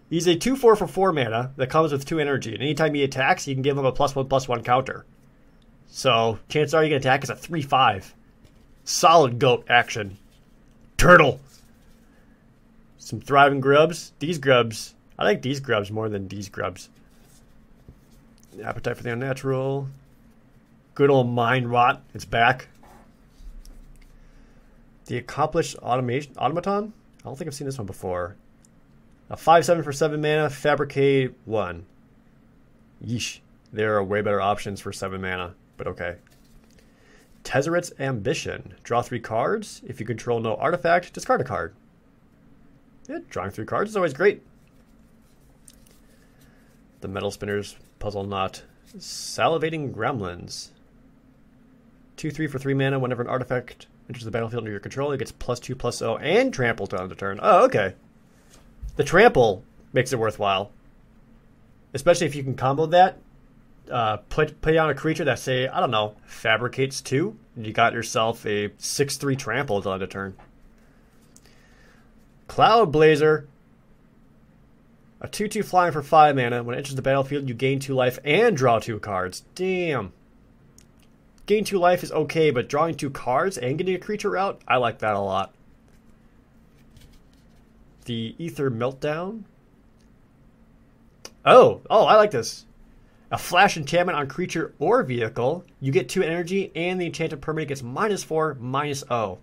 He's a 2/4 for 4 mana that comes with 2 energy. And anytime he attacks, you can give him a +1/+1 counter. So, chances are you can attack is a 3/5. Solid goat action. Turtle. Some thriving grubs. These grubs. I like these grubs more than these grubs. Appetite for the Unnatural. Good old Mind Rot. It's back. The Accomplished Automaton? I don't think I've seen this one before. A 5/7 for 7 mana. Fabricate 1. Yeesh. There are way better options for 7 mana, but okay. Tezzeret's Ambition. Draw 3 cards. If you control no artifact, discard a card. Yeah, drawing 3 cards is always great. The Metal Spinners Puzzle Knot. Salivating Gremlins. 2/3 for 3 mana. Whenever an artifact enters the battlefield under your control, it gets +2/+0 and trample to end the turn. Oh, okay. The trample makes it worthwhile. Especially if you can combo that. Put on a creature that, say, I don't know, fabricates 2, and you got yourself a 6/3 trample to end the turn. Cloud Blazer. A 2/2 flying for 5 mana. When it enters the battlefield, you gain 2 life and draw 2 cards. Damn. Gain 2 life is okay, but drawing 2 cards and getting a creature out, I like that a lot. The Ether Meltdown. Oh, I like this. A flash enchantment on creature or vehicle. You get 2 energy, and the enchanted permanent gets -4/-0.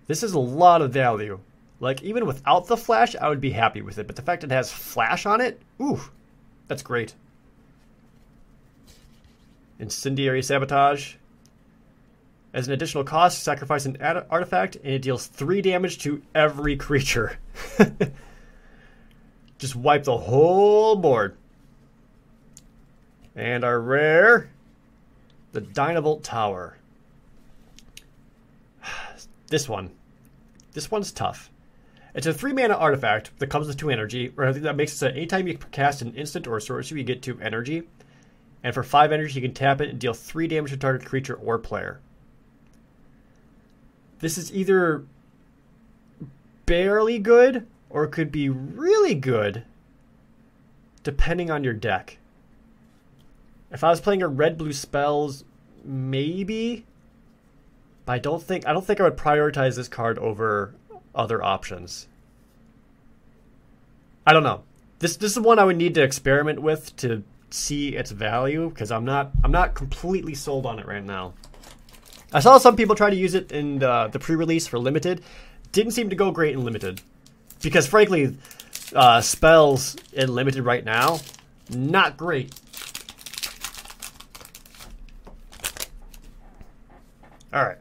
This is a lot of value. Like, even without the flash, I would be happy with it. But the fact it has flash on it, ooh, that's great. Incendiary Sabotage. As an additional cost, sacrifice an artifact, and it deals 3 damage to every creature. Just wipe the whole board. And our rare, the Dynavolt Tower. This one's tough. It's a 3 mana artifact that comes with 2 energy, or that makes it so anytime you cast an instant or a sorcery, you get 2 energy. And for 5 energy, you can tap it and deal 3 damage to target creature or player. This is either barely good or it could be really good depending on your deck. If I was playing a red-blue spells, maybe. But I don't think I would prioritize this card over other options. I don't know. This is one I would need to experiment with to see its value, because I'm not completely sold on it right now. I saw some people try to use it in the pre-release for limited. Didn't seem to go great in limited, because frankly, spells in limited right now, not great. All right.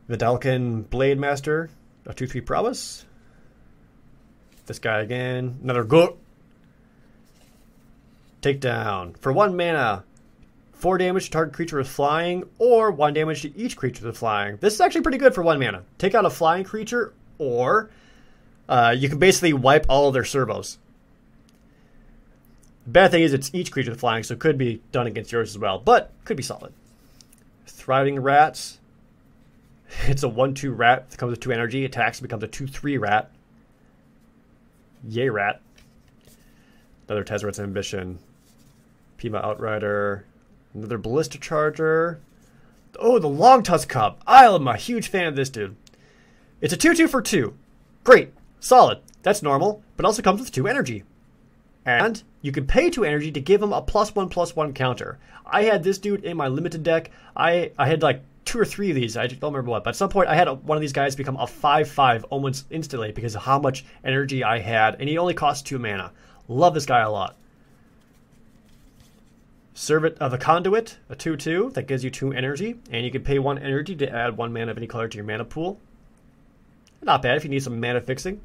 Vidalcan Blade Master, a 2/3 prowess. This guy again, another go. Takedown. For 1 mana, 4 damage to target creature with flying, or 1 damage to each creature with flying. This is actually pretty good for 1 mana. Take out a flying creature, or you can basically wipe all of their servos. The bad thing is it's each creature with flying, so it could be done against yours as well, but could be solid. Thriving Rats. It's a 1/2 rat that comes with 2 energy. Attacks, becomes a 2/3 rat. Yay, rat. Another Tezzeret's Ambition. Pima Outrider. Another Ballista Charger. Oh, the Long Tusk Cub. I am a huge fan of this dude. It's a 2/2 for 2. Great. Solid. That's normal, but also comes with 2 energy. And you can pay 2 energy to give him a +1/+1 counter. I had this dude in my limited deck. I had like 2 or 3 of these. I don't remember what. But at some point, I had one of these guys become a 5/5 almost instantly because of how much energy I had. And he only costs 2 mana. Love this guy a lot. Servant of a Conduit, a 2/2 that gives you 2 energy. And you can pay 1 energy to add 1 mana of any color to your mana pool. Not bad if you need some mana fixing.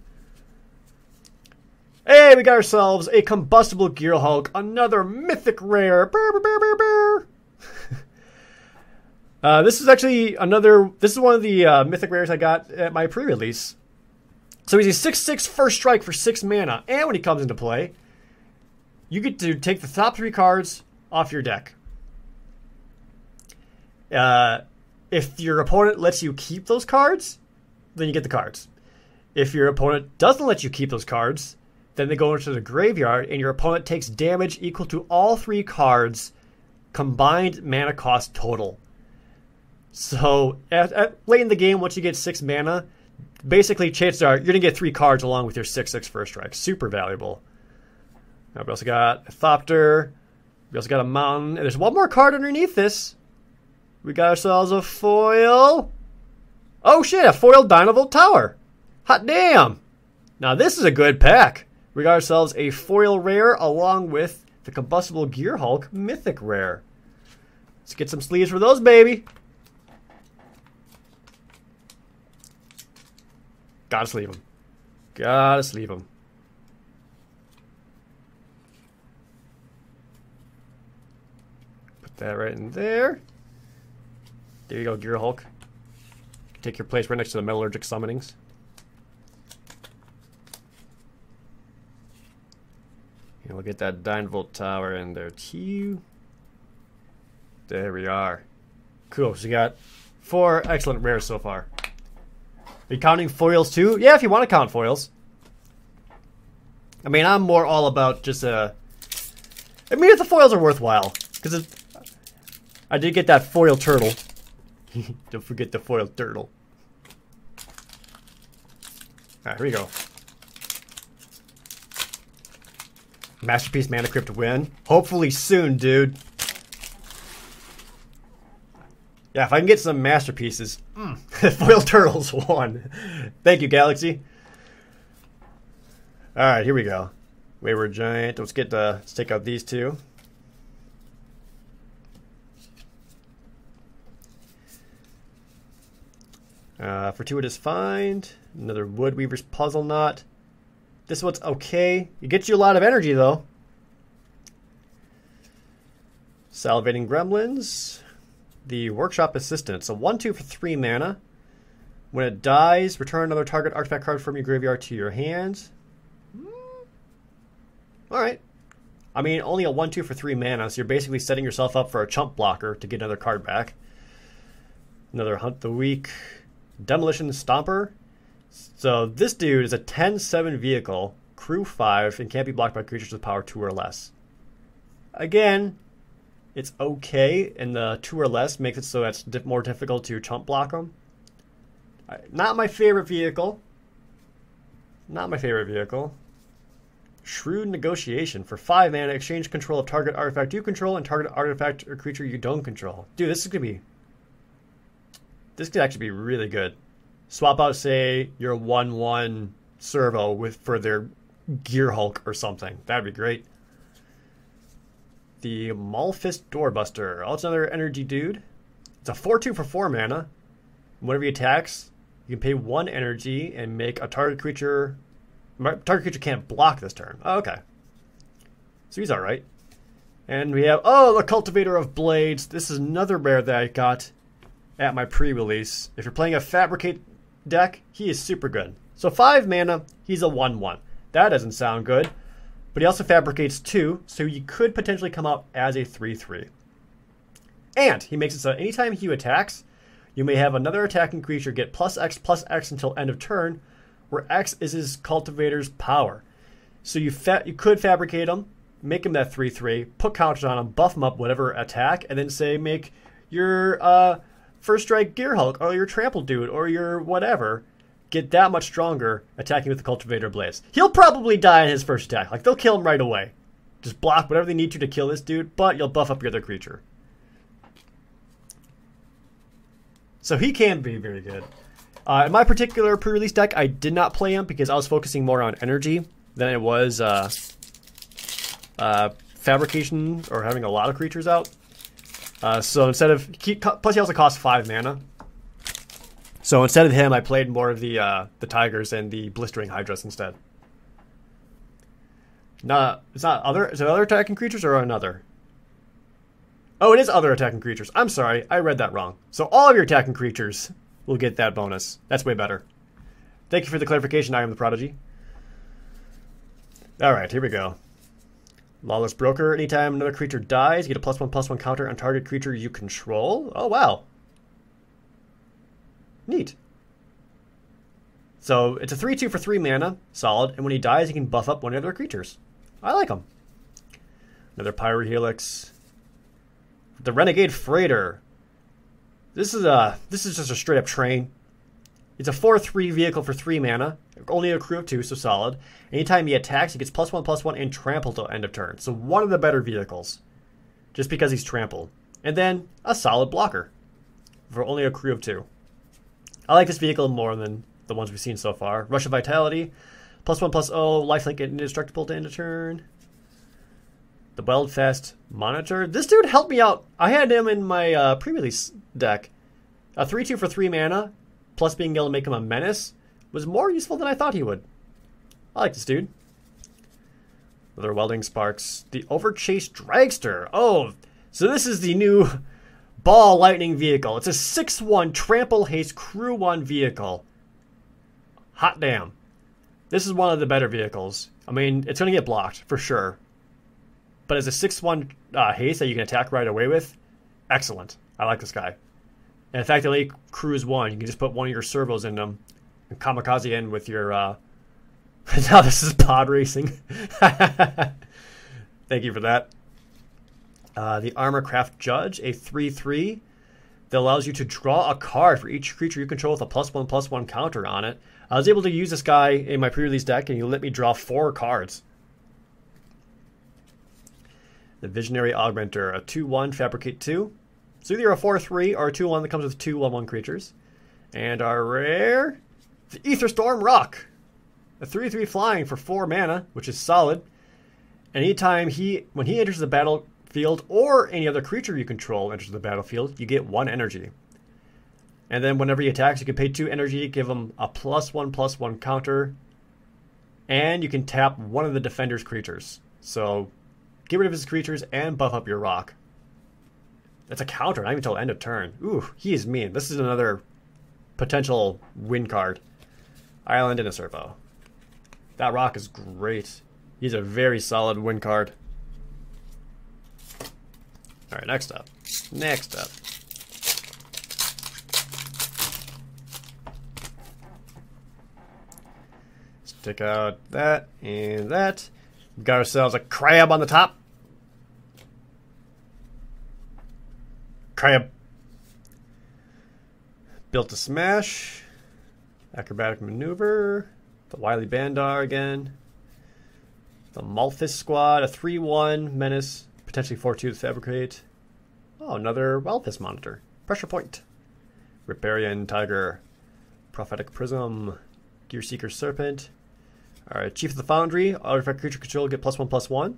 Hey, we got ourselves a Combustible Gearhulk, another mythic rare. Burr, burr, burr, burr, burr. This is actually this is one of the mythic rares I got at my pre-release. So he's a 6/6 first strike for 6 mana, and when he comes into play, you get to take the top 3 cards off your deck. If your opponent lets you keep those cards, then you get the cards. If your opponent doesn't let you keep those cards, then they go into the graveyard, and your opponent takes damage equal to all 3 cards' combined mana cost total. So, late in the game, once you get 6 mana, basically, chances are you're going to get 3 cards along with your 6/6 first strike. Super valuable. Now, we also got a Thopter. We also got a Mountain. And there's one more card underneath this. We got ourselves a foil. Oh, shit, a foil Dynavolt Tower. Hot damn. Now, this is a good pack. We got ourselves a foil rare along with the Combustible Gearhulk mythic rare. Let's get some sleeves for those, baby. Gotta sleeve them. Gotta sleeve them. Put that right in there. There you go, Gearhulk. Take your place right next to the Metallurgic Summonings. And we'll get that Dynavolt Tower in there too. There we are. Cool, so you got 4 excellent rares so far. Are you counting foils too? Yeah, if you want to count foils. I mean, I'm more all about just I mean, if the foils are worthwhile. Because I did get that foil turtle. Don't forget the foil turtle. Alright, here we go. Masterpiece Mana Crypt win. Hopefully soon, dude. Yeah, if I can get some masterpieces. Foil Turtles won. Thank you, Galaxy. Alright, here we go. Wayward Giant. Let's take out these 2. Fortuitous Find. Another Woodweaver's Puzzle Knot. This one's okay. It gets you a lot of energy, though. Salivating Gremlins. The Workshop Assistant. It's a 1/2 for 3 mana. When it dies, return another target artifact card from your graveyard to your hand. Alright. I mean, only a 1/2 for 3 mana, so you're basically setting yourself up for a chump blocker to get another card back. Another Hunt the Weak Demolition Stomper. So this dude is a 10-7 vehicle, crew 5, and can't be blocked by creatures with power 2 or less. Again, it's okay, and the 2 or less makes it so it's more difficult to chump block them. Not my favorite vehicle. Not my favorite vehicle. Shrewd Negotiation. For 5 mana, exchange control of target artifact you control and target artifact or creature you don't control. Dude, this could actually be really good. Swap out, say, your 1/1 servo for their Gear Hulk or something. That'd be great. The Malfist Doorbuster. Oh, it's another energy dude. It's a 4/2 for 4 mana. Whenever he attacks, you can pay 1 energy and make a target creature... Target creature can't block this turn. Oh, okay. So he's alright. And we have... Oh, the Cultivator of Blades. This is another rare that I got at my pre-release. If you're playing a Fabricate deck, he is super good. So 5 mana, he's a 1/1. That doesn't sound good. But he also fabricates 2, so you could potentially come out as a 3/3. And he makes it so anytime he attacks, you may have another attacking creature get +X until end of turn, where X is his cultivator's power. So you could fabricate him, make him that 3/3, put counters on him, buff him up whatever attack, and then say make your First Strike Gear Hulk or your Trample Dude or your whatever get that much stronger attacking with the Cultivator Blades. He'll probably die in his first attack. Like, they'll kill him right away. Just block whatever they need to kill this dude, but you'll buff up your other creature. So he can be very good. In my particular pre-release deck, I did not play him because I was focusing more on energy than it was fabrication or having a lot of creatures out. So instead of... Plus he also costs 5 mana. So instead of him, I played more of the Tigers and the Blistering Hydras instead. No, it's not other... Is it other attacking creatures or another? Oh, it is other attacking creatures. I'm sorry, I read that wrong. So all of your attacking creatures will get that bonus. That's way better. Thank you for the clarification, I am the Prodigy. Alright, here we go. Lawless Broker. Anytime another creature dies, you get a +1/+1 counter on target creature you control. Oh, wow. Neat. So it's a 3/2 for 3 mana, solid, and when he dies, he can buff up one of the other creatures. I like him. Another Pyrohelix. The Renegade Freighter. This is just a straight up train. It's a 4/3 vehicle for 3 mana, only a crew of 2, so solid. Anytime he attacks, he gets +1/+1 and trample till end of turn. So one of the better vehicles, just because he's trample. And then a solid blocker for only a crew of 2. I like this vehicle more than the ones we've seen so far. Rush of Vitality, +1/+0, lifelink indestructible to end of turn. The Weldfast Monitor. This dude helped me out. I had him in my pre-release deck. A 3/2 for 3 mana, plus being able to make him a menace, was more useful than I thought he would. I like this dude. Another Welding Sparks. The Overchase Dragster. Oh, so this is the new Ball Lightning vehicle. It's a 6/1 Trample Haste Crew 1 vehicle. Hot damn. This is one of the better vehicles. I mean, it's going to get blocked, for sure. But as a 6/1 haste that you can attack right away with, excellent. I like this guy. And the fact that they cruise 1, you can just put one of your servos in them and kamikaze in with your... Now this is pod racing. Thank you for that. The Armorcraft Judge, a 3/3 that allows you to draw a card for each creature you control with a +1/+1 counter on it. I was able to use this guy in my pre-release deck, and he let me draw 4 cards. The Visionary Augmenter, a 2/1 Fabricate 2. So either a 4/3 or a 2/1 that comes with 2 1/1 creatures. And our rare, the Aetherstorm Rock. A 3/3 flying for 4 mana, which is solid. And anytime when he enters the battlefield or any other creature you control enters the battlefield, you get 1 energy. And then whenever he attacks, you can pay 2 energy, give him a +1/+1 counter. And you can tap one of the defender's creatures. So get rid of his creatures and buff up your rock. That's a counter, not even until end of turn. Ooh, he is mean. This is another potential win card. Island and a servo. That rock is great. He's a very solid win card. Alright, next up. Next up. Take out that and that. We've got ourselves a crab on the top. Crab. Built to smash. Acrobatic maneuver. The Wily Bandar again. The Malthus squad. A 3-1 menace. Potentially 4-2 to fabricate. Oh, another Malthus monitor. Pressure point. Riparian Tiger. Prophetic Prism. Gear Seeker Serpent. Alright, Chief of the Foundry. Artifact creature control, get +1/+1.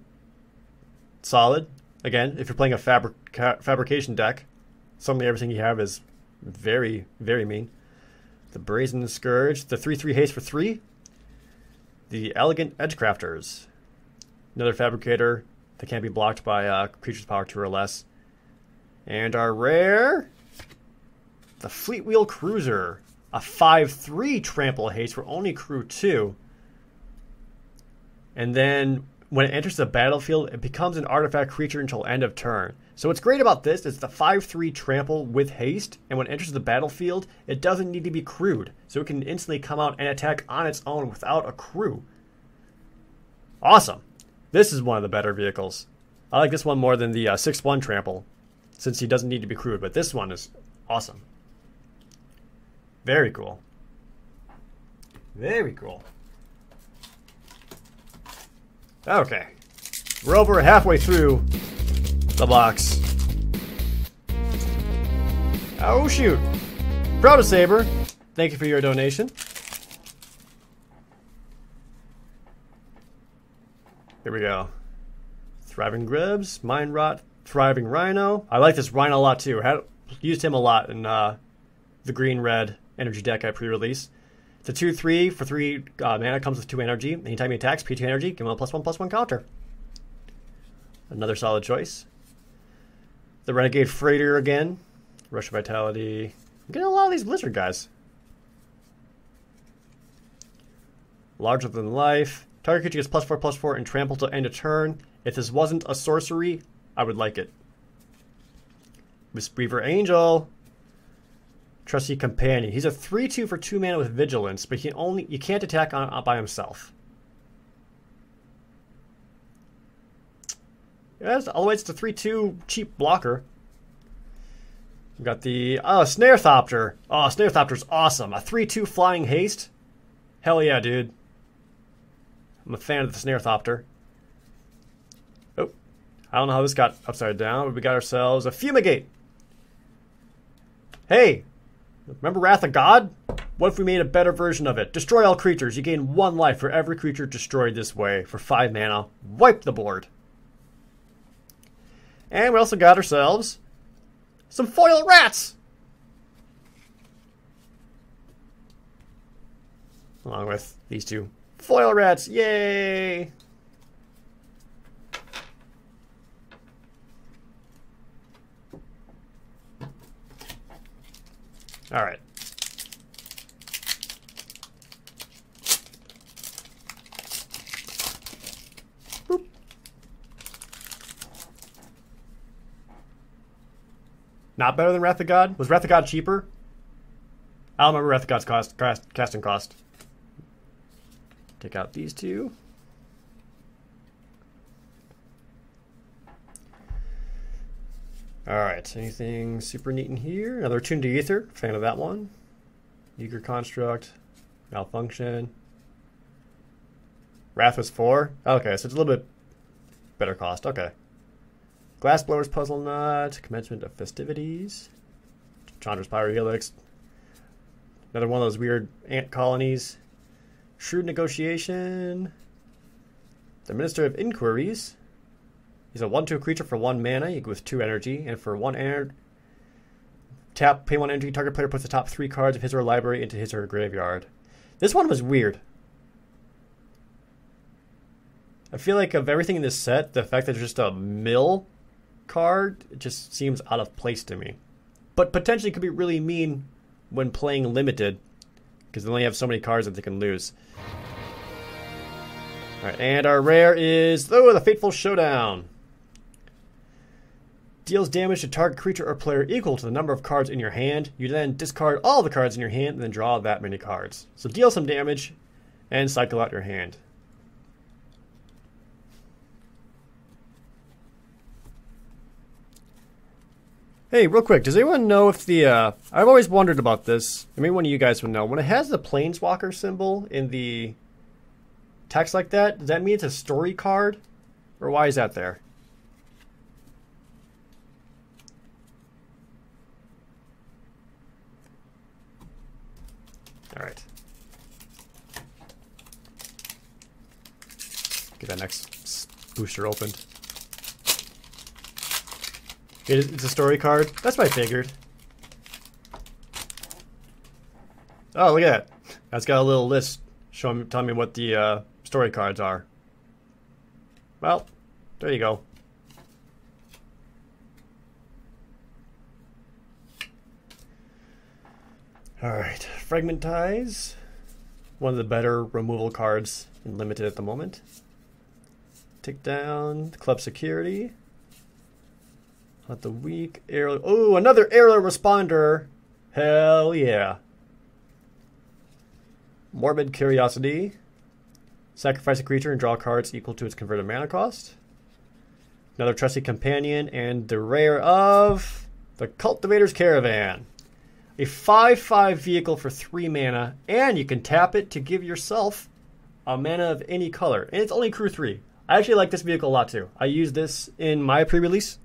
Solid. Again, if you're playing a fabrication deck, suddenly everything you have is very, very mean. The Brazen Scourge. The 3/3 haste for 3. The Elegant Edgecrafters. Another fabricator that can't be blocked by creature's power 2 or less. And our rare, the Fleetwheel Cruiser. A 5/3 trample haste for only crew 2. And then when it enters the battlefield, it becomes an artifact creature until end of turn. So what's great about this is the 5/3 trample with haste, and when it enters the battlefield, it doesn't need to be crewed. So it can instantly come out and attack on its own without a crew. Awesome. This is one of the better vehicles. I like this one more than the 6/1 trample, since he doesn't need to be crewed, but this one is awesome. Very cool. Very cool. Okay. We're over halfway through the box. Oh, shoot. Protosaber, thank you for your donation. Here we go. Thriving Gribs, Mind Rot, Thriving Rhino. I like this Rhino a lot too. Used him a lot in the green-red energy deck I pre-release. It's a 2/3 for 3 mana, comes with 2 energy. Anytime he attacks, P2 energy, give him a +1/+1 counter. Another solid choice. The Renegade Freighter again. Rush of Vitality. I'm getting a lot of these Blizzard guys. Larger than life. Target creature gets +4/+4 and trample till end of turn. If this wasn't a sorcery, I would like it. Mistweaver Angel. Trusty Companion. He's a 3/2 for 2 mana with Vigilance, but you can't attack on by himself. Yes, otherwise it's a 3/2 cheap blocker. We've got the Snarethopter. Oh, Snarethopter's awesome. A 3/2 flying haste. Hell yeah, dude. I'm a fan of the Snarethopter. Oh, I don't know how this got upside down, but we got ourselves a Fumigate. Hey, remember Wrath of God? What if we made a better version of it? Destroy all creatures. You gain 1 life for every creature destroyed this way for 5 mana. Wipe the board. And we also got ourselves some foil rats. Along with these 2 foil rats. Yay! All right. Boop. Not better than Wrath of God? Was Wrath of God cheaper? I don't remember Wrath of God's casting cost. Take out these 2. Alright, anything super neat in here? Another Tune to Ether, fan of that one. Eager Construct, Malfunction. Wrath was 4? Okay, so it's a little bit better cost, okay. Glassblower's Puzzle Knot, Commencement of Festivities. Chandra's Pyrohelix. Another one of those weird ant colonies. Shrewd Negotiation. The Minister of Inquiries. He's a 1/2 creature for 1 mana with 2 energy, and for 1 energy, tap, pay 1 energy, target player puts the top 3 cards of his or her library into his or her graveyard. This one was weird. I feel like of everything in this set, the fact that it's just a mill card, it just seems out of place to me. But potentially could be really mean when playing limited, because they only have so many cards that they can lose. Alright, and our rare is, the Fateful Showdown. Deals damage to target creature or player equal to the number of cards in your hand. You then discard all the cards in your hand and then draw that many cards. So deal some damage, and cycle out your hand. Hey, real quick, does anyone know if the, I've always wondered about this, maybe one of you guys would know, when it has the Planeswalker symbol in the text like that, does that mean it's a story card? Or why is that there? Alright. Get that next booster opened. It's a story card. That's what I figured. Oh, look at that. That's got a little list telling me what the story cards are. Well, there you go. Alright, Fragmentize. One of the better removal cards in Limited at the moment. Take down the Club Security. Not the weak aerial. Oh, another aerial responder. Hell yeah. Morbid Curiosity. Sacrifice a creature and draw cards equal to its converted mana cost. Another trusty companion, and the rare of the Cultivator's Caravan. A 5/5 vehicle for 3 mana, and you can tap it to give yourself a mana of any color. And it's only crew 3. I actually like this vehicle a lot too. I used this in my pre-release.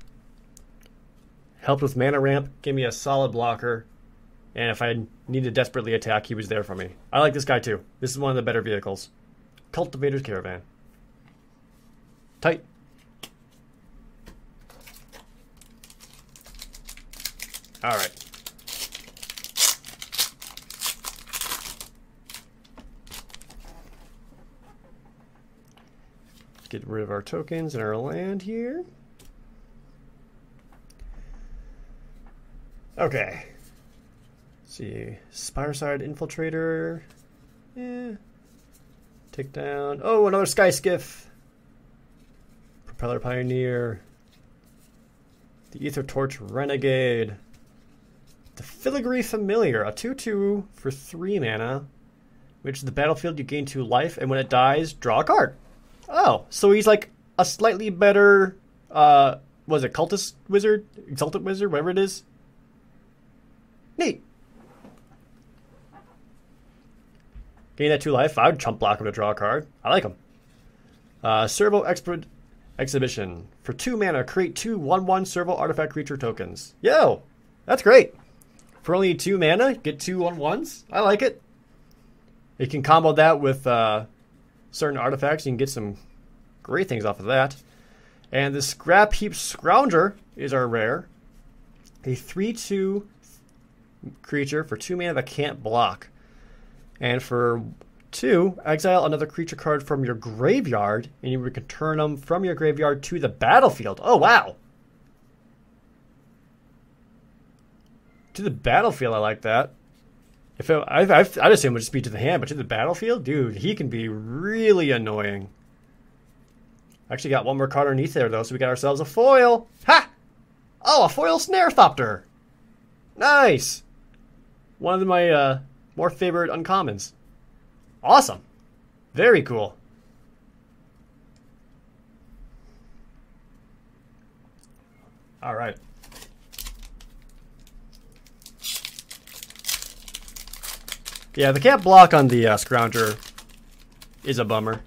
Helped with mana ramp, gave me a solid blocker, and if I needed to desperately attack, he was there for me. I like this guy too. This is one of the better vehicles. Cultivator's Caravan. Tight. Alright. Get rid of our tokens and our land here. Okay. Let's see. Spireside Infiltrator. Yeah. Take down. Oh, another Sky Skiff. Propeller Pioneer. The Ether Torch Renegade. The Filigree Familiar. A 2/2 for 3 mana. Which is the battlefield, you gain 2 life, and when it dies, draw a card. Oh, so he's like a slightly better, was it Cultist Wizard? Exalted Wizard? Whatever it is. Neat. Gain that 2 life. I would chump block him to draw a card. I like him. Servo Expert Exhibition. For 2 mana, create 2 1/1 Servo Artifact Creature tokens. Yo! That's great. For only 2 mana, get 2 1/1s. I like it. You can combo that with certain artifacts. You can get some great things off of that. And the Scrap Heap Scrounger is our rare. A 3/2 creature for 2 mana that can't block. And for 2, exile another creature card from your graveyard, and you can turn them from your graveyard to the battlefield. Oh, wow. To the battlefield, I like that. I'd assume it would just be to the hand, but to the battlefield? Dude, he can be really annoying. Actually got one more card underneath there, though, so we got ourselves a foil. Ha! Oh, a foil Snarethopter. Nice. One of my more favorite uncommons. Awesome. Very cool. All right. Yeah, the can't block on the Scrounger is a bummer.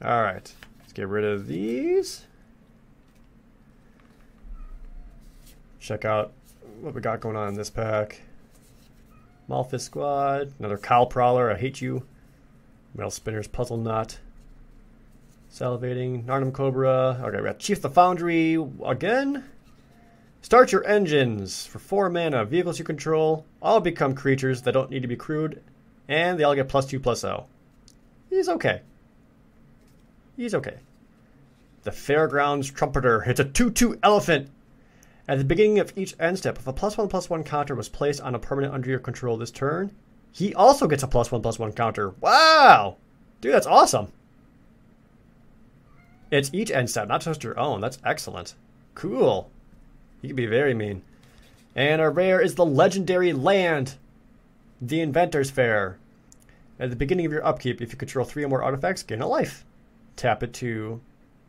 All right, let's get rid of these. Check out what we got going on in this pack. Malphite Squad, another Cowl Prowler, I hate you. Metal Spinners, Puzzle Knot. Salivating, Narnum Cobra. Okay, we got Chief the Foundry again. Start your engines. For 4 mana, vehicles you control all become creatures that don't need to be crewed, and they all get +2/+0. He's okay. He's okay. The Fairgrounds Trumpeter. It's a 2/2 elephant. At the beginning of each end step, if a +1/+1 counter was placed on a permanent under your control this turn, he also gets a +1/+1 counter. Wow! Dude, that's awesome. It's each end step, not just your own. That's excellent. Cool. He can be very mean. And our rare is the legendary land, the Inventor's Fair. At the beginning of your upkeep, if you control 3 or more artifacts, gain a life. Tap it to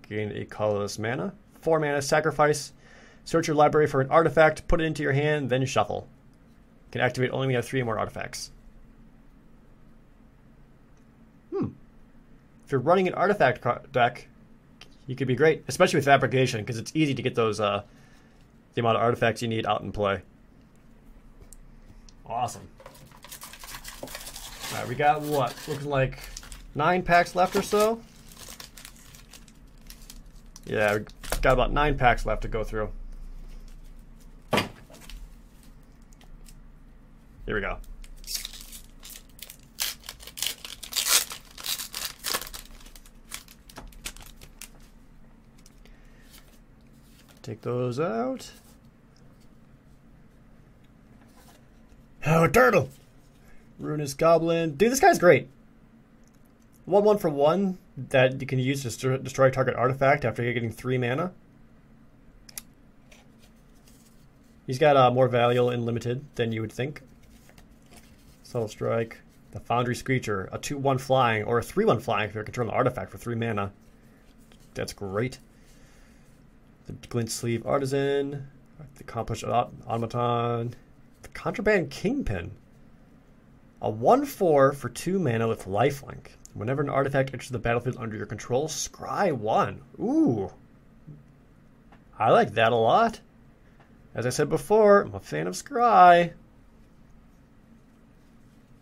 gain a colorless mana. 4 mana, sacrifice. Search your library for an artifact, put it into your hand, then shuffle. You can activate only when you have 3 or more artifacts. If you're running an artifact deck, you could be great, especially with Fabrication, because it's easy to get those the amount of artifacts you need out in play. Awesome. All right, we got what? Looking like 9 packs left or so. Yeah, we got about 9 packs left to go through. Here we go. Take those out. Oh, a turtle! Ruinous Goblin. Dude, this guy's great. 1/1 for 1 that you can use to destroy target artifact after you're getting 3 mana. He's got more value in limited than you would think. Subtle Strike. The Foundry Screecher. A 2/1 flying or a 3/1 flying if you're controlling the artifact for 3 mana. That's great. The Glint Sleeve Artisan. The Accomplished Automaton. The Contraband Kingpin. A 1/4 for 2 mana with lifelink. Whenever an artifact enters the battlefield under your control, scry 1. Ooh. I like that a lot. As I said before, I'm a fan of scry.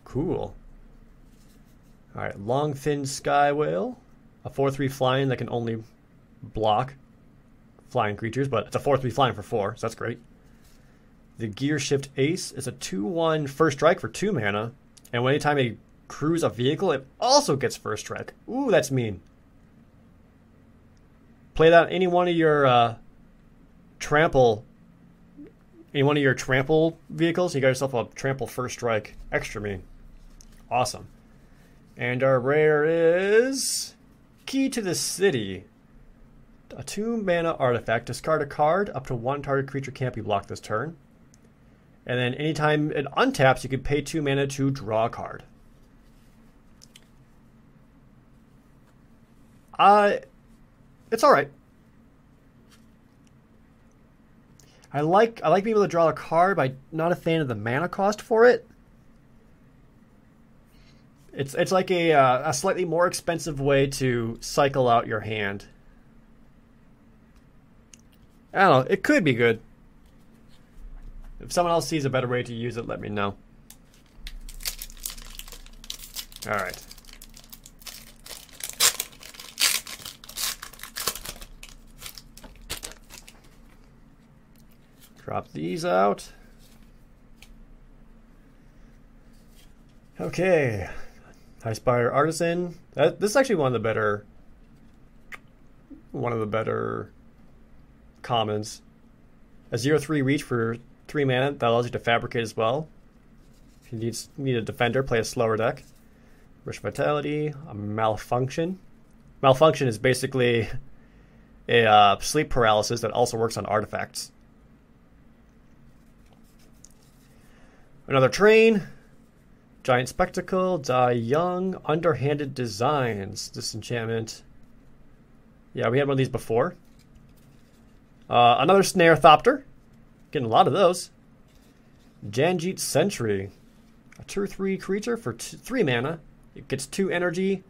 Cool. Alright, Long Fin Sky Whale. A 4/3 flying that can only block flying creatures, but it's a 4/3 flying for 4, so that's great. The Gear Shift Ace is a 2/1 first strike for 2 mana, and anytime it crews a vehicle, it also gets first strike. Ooh, that's mean. Play that on any one of your trample vehicles. You got yourself a trample first strike. Extra mean. Awesome. And our rare is Key to the City. A 2 mana artifact. Discard a card. Up to 1 target creature can't be blocked this turn. And then anytime it untaps, you can pay 2 mana to draw a card. It's alright. I like being able to draw a card, but I'm not a fan of the mana cost for it. It's like a slightly more expensive way to cycle out your hand. I don't know. It could be good. If someone else sees a better way to use it, let me know. All right. Drop these out. Okay. Highspire Artisan. This is actually one of the better commons. A 0/3 reach for 3 mana that allows you to fabricate as well. If you need a defender, play a slower deck. Rich Vitality, a Malfunction. Malfunction is basically a sleep paralysis that also works on artifacts. Another Train. Giant Spectacle, Die Young, Underhanded Designs, Disenchantment. Yeah, we had one of these before. Another Snare Thopter. Getting a lot of those. Janjeet Sentry. A 2/3 creature for 3 mana. It gets 2 energy.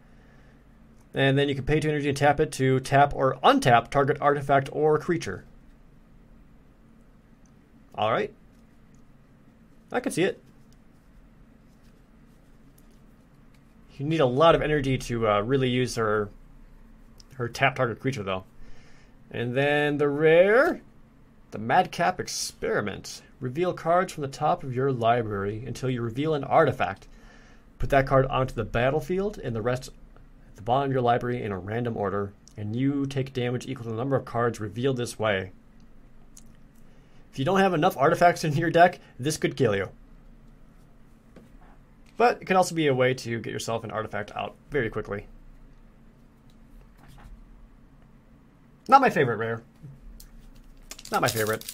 And then you can pay 2 energy and tap it to tap or untap target artifact or creature. Alright. I can see it. You need a lot of energy to really use her tap target creature, though. And then the rare, the Madcap Experiment. Reveal cards from the top of your library until you reveal an artifact. Put that card onto the battlefield and the rest at the bottom of your library in a random order, and you take damage equal to the number of cards revealed this way. If you don't have enough artifacts in your deck, this could kill you. But it can also be a way to get yourself an artifact out very quickly. Not my favorite rare. Not my favorite.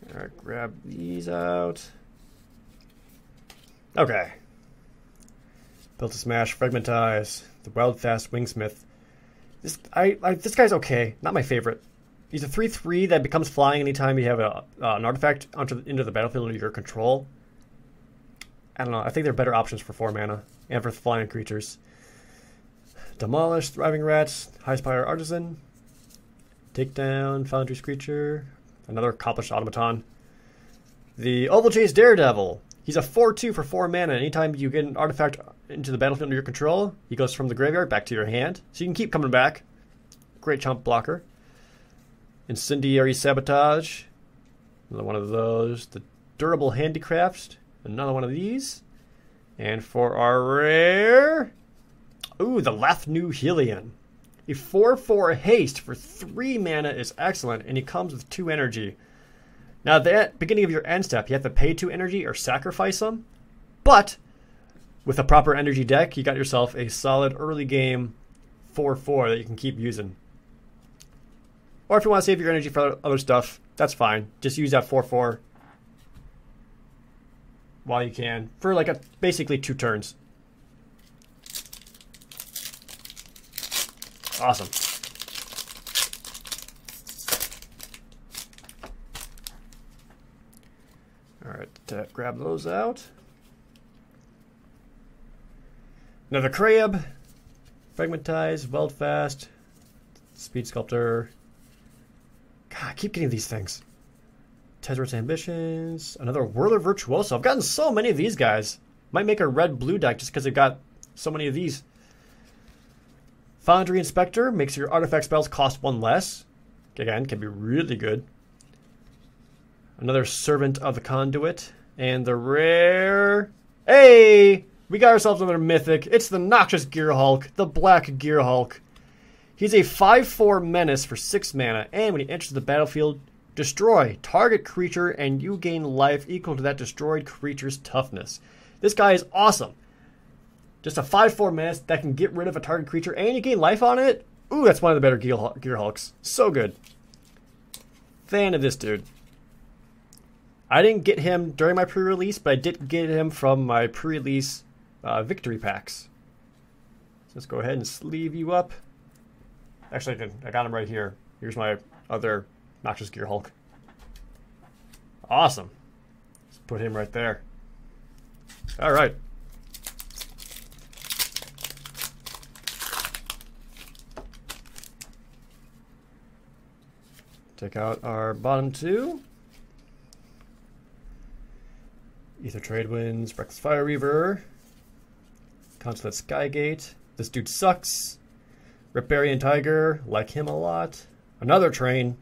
Alright, grab these out. Okay. Built to Smash, Fragmentize, the Wild Fast Wingsmith. This guy's okay, not my favorite. He's a 3/3 that becomes flying anytime you have an artifact into the battlefield under your control. I don't know, I think there are better options for 4 mana and for flying creatures. Demolish, Thriving Rats, High Spire Artisan, Takedown, Foundry's Creature, another Accomplished Automaton. The Oval Chase Daredevil. He's a 4/2 for 4 mana. Anytime you get an artifact into the battlefield under your control, he goes from the graveyard back to your hand. So you can keep coming back. Great chump blocker. Incendiary Sabotage. Another one of those. The Durable Handicraft. Another one of these. And for our rare... Ooh, the Lathnu Helion. A 4/4 haste for 3 mana is excellent, and he comes with 2 energy. Now, at the beginning of your end step, you have to pay 2 energy or sacrifice them. But with a proper energy deck, you got yourself a solid early game 4/4 that you can keep using. Or if you want to save your energy for other stuff, that's fine. Just use that 4/4 while you can for like basically 2 turns. Awesome. Alright, grab those out. Another Crab. Fragmentize, Weldfast, Speed Sculptor. God, I keep getting these things. Tezzeret's Ambitions. Another Whirler Virtuoso. I've gotten so many of these guys. Might make a red-blue deck just because they've got so many of these. Foundry Inspector makes your artifact spells cost 1 less. Again, can be really good. Another Servant of the Conduit. And the rare... Hey! We got ourselves another mythic. It's the Noxious Gearhulk, the Black Gearhulk. He's a 5/4 menace for 6 mana, and when he enters the battlefield, destroy target creature and you gain life equal to that destroyed creature's toughness. This guy is awesome. Just a 5/4 menace that can get rid of a target creature and you gain life on it. Ooh, that's one of the better Gearhulks. So good. Fan of this dude. I didn't get him during my pre-release, but I did get him from my pre-release victory packs. So let's go ahead and sleeve you up. Actually, I got him right here. Here's my other Noxious Gearhulk. Awesome. Let's put him right there. All right. Take out our bottom 2. Ether Tradewinds, Reckless Fire Reaver, Consulate Skygate. This dude sucks. Riparian Tiger, like him a lot. Another Train.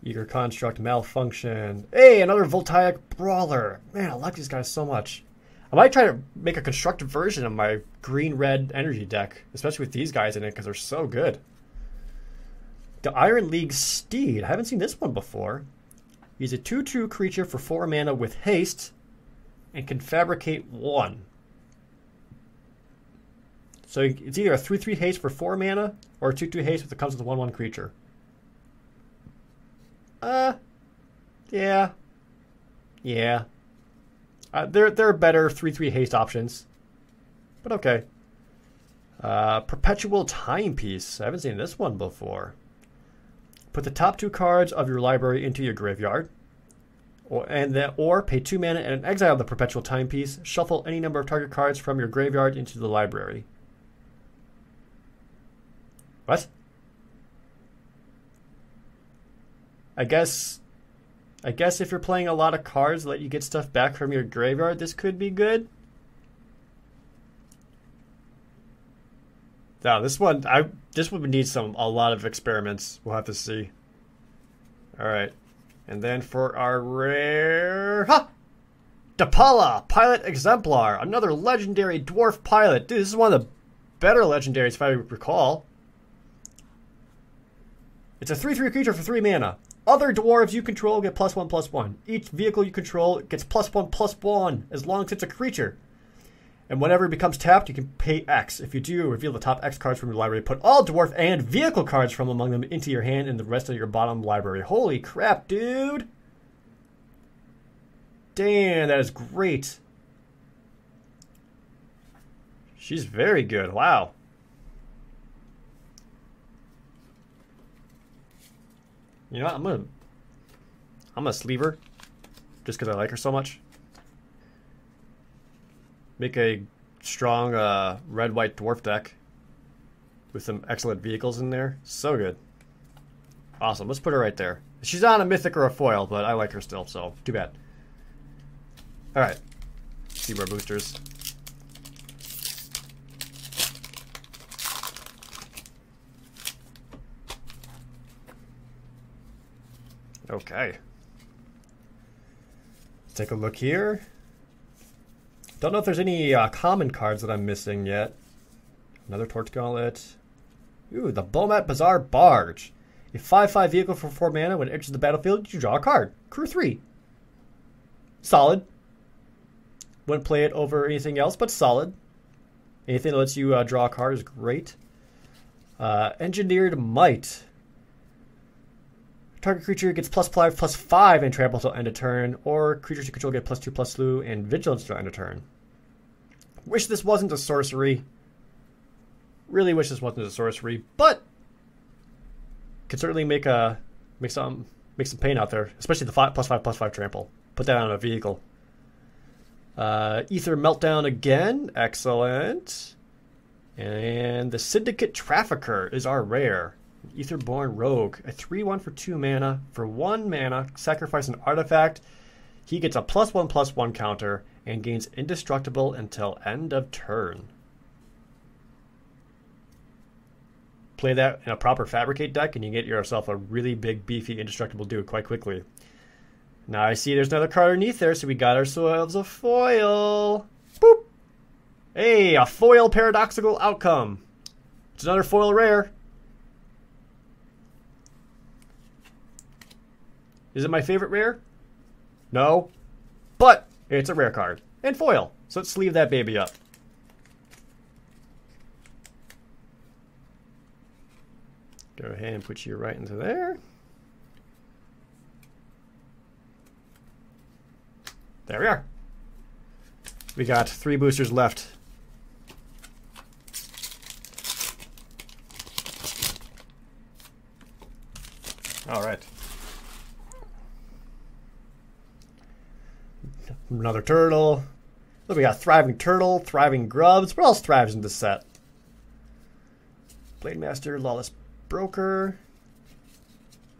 Eager Construct, Malfunction. Hey, another Voltaic Brawler. Man, I like these guys so much. I might try to make a constructed version of my green-red energy deck, especially with these guys in it, because they're so good. The Iron League Steed. I haven't seen this one before. He's a 2/2 creature for 4 mana with haste and can fabricate 1. So it's either a 3/3 haste for 4 mana or a 2/2 haste that comes with a 1/1 creature. Yeah. Yeah. There are better 3/3 haste options. But okay. Perpetual Timepiece. I haven't seen this one before. Put the top 2 cards of your library into your graveyard. Or pay 2 mana and exile the Perpetual Timepiece. Shuffle any number of target cards from your graveyard into the library. What? I guess if you're playing a lot of cards that let you get stuff back from your graveyard, this could be good. Now this one would need a lot of experiments. We'll have to see. All right, and then for our rare, Dapala, Pilot Exemplar, another legendary dwarf pilot. Dude, this is one of the better legendaries if I recall. It's a 3/3 creature for 3 mana. Other dwarves you control get +1/+1. Each vehicle you control gets +1/+1 as long as it's a creature. And whenever it becomes tapped, you can pay X. If you do, reveal the top X cards from your library. Put all dwarf and vehicle cards from among them into your hand and the rest of your bottom library. Holy crap, dude! Damn, that is great. She's very good. Wow. You know what? I'm gonna sleeve her just because I like her so much. Make a strong red-white dwarf deck with some excellent vehicles in there. So good. Awesome. Let's put her right there. She's not a mythic or a foil, but I like her still, so too bad. All right. See more boosters. Okay. Let's take a look here. Don't know if there's any common cards that I'm missing yet. Another Torch Gauntlet. Ooh, the BANHAT Bazaar Barge. A 5/5 vehicle for 4 mana. When it enters the battlefield, you draw a card. Crew 3. Solid. Wouldn't play it over anything else, but solid. Anything that lets you draw a card is great. Engineered Might. Target creature gets +5/+5 and trample until end of turn, or creatures you control get +2/+ slew and vigilance until end of turn. Wish this wasn't a sorcery. Really wish this wasn't a sorcery, but could certainly make some pain out there, especially the +5/+5 trample. Put that on a vehicle. Ether Meltdown again, excellent. And the Syndicate Trafficker is our rare. Etherborn Rogue, a 3/1 for 2 mana. For 1 mana, sacrifice an artifact. He gets a +1/+1 counter and gains indestructible until end of turn. Play that in a proper Fabricate deck and you get yourself a really big, beefy, indestructible dude quite quickly. Now I see there's another card underneath there, so we got ourselves a foil. Boop! Hey, a foil Paradoxical Outcome. It's another foil rare. Is it my favorite rare? No. But it's a rare card. And foil. So let's sleeve that baby up. Go ahead and put you right into there. There we are. We got 3 boosters left. All right. Another turtle. Look, we got Thriving Turtle, Thriving Grubs. What else thrives in this set? Blade Master, Lawless Broker.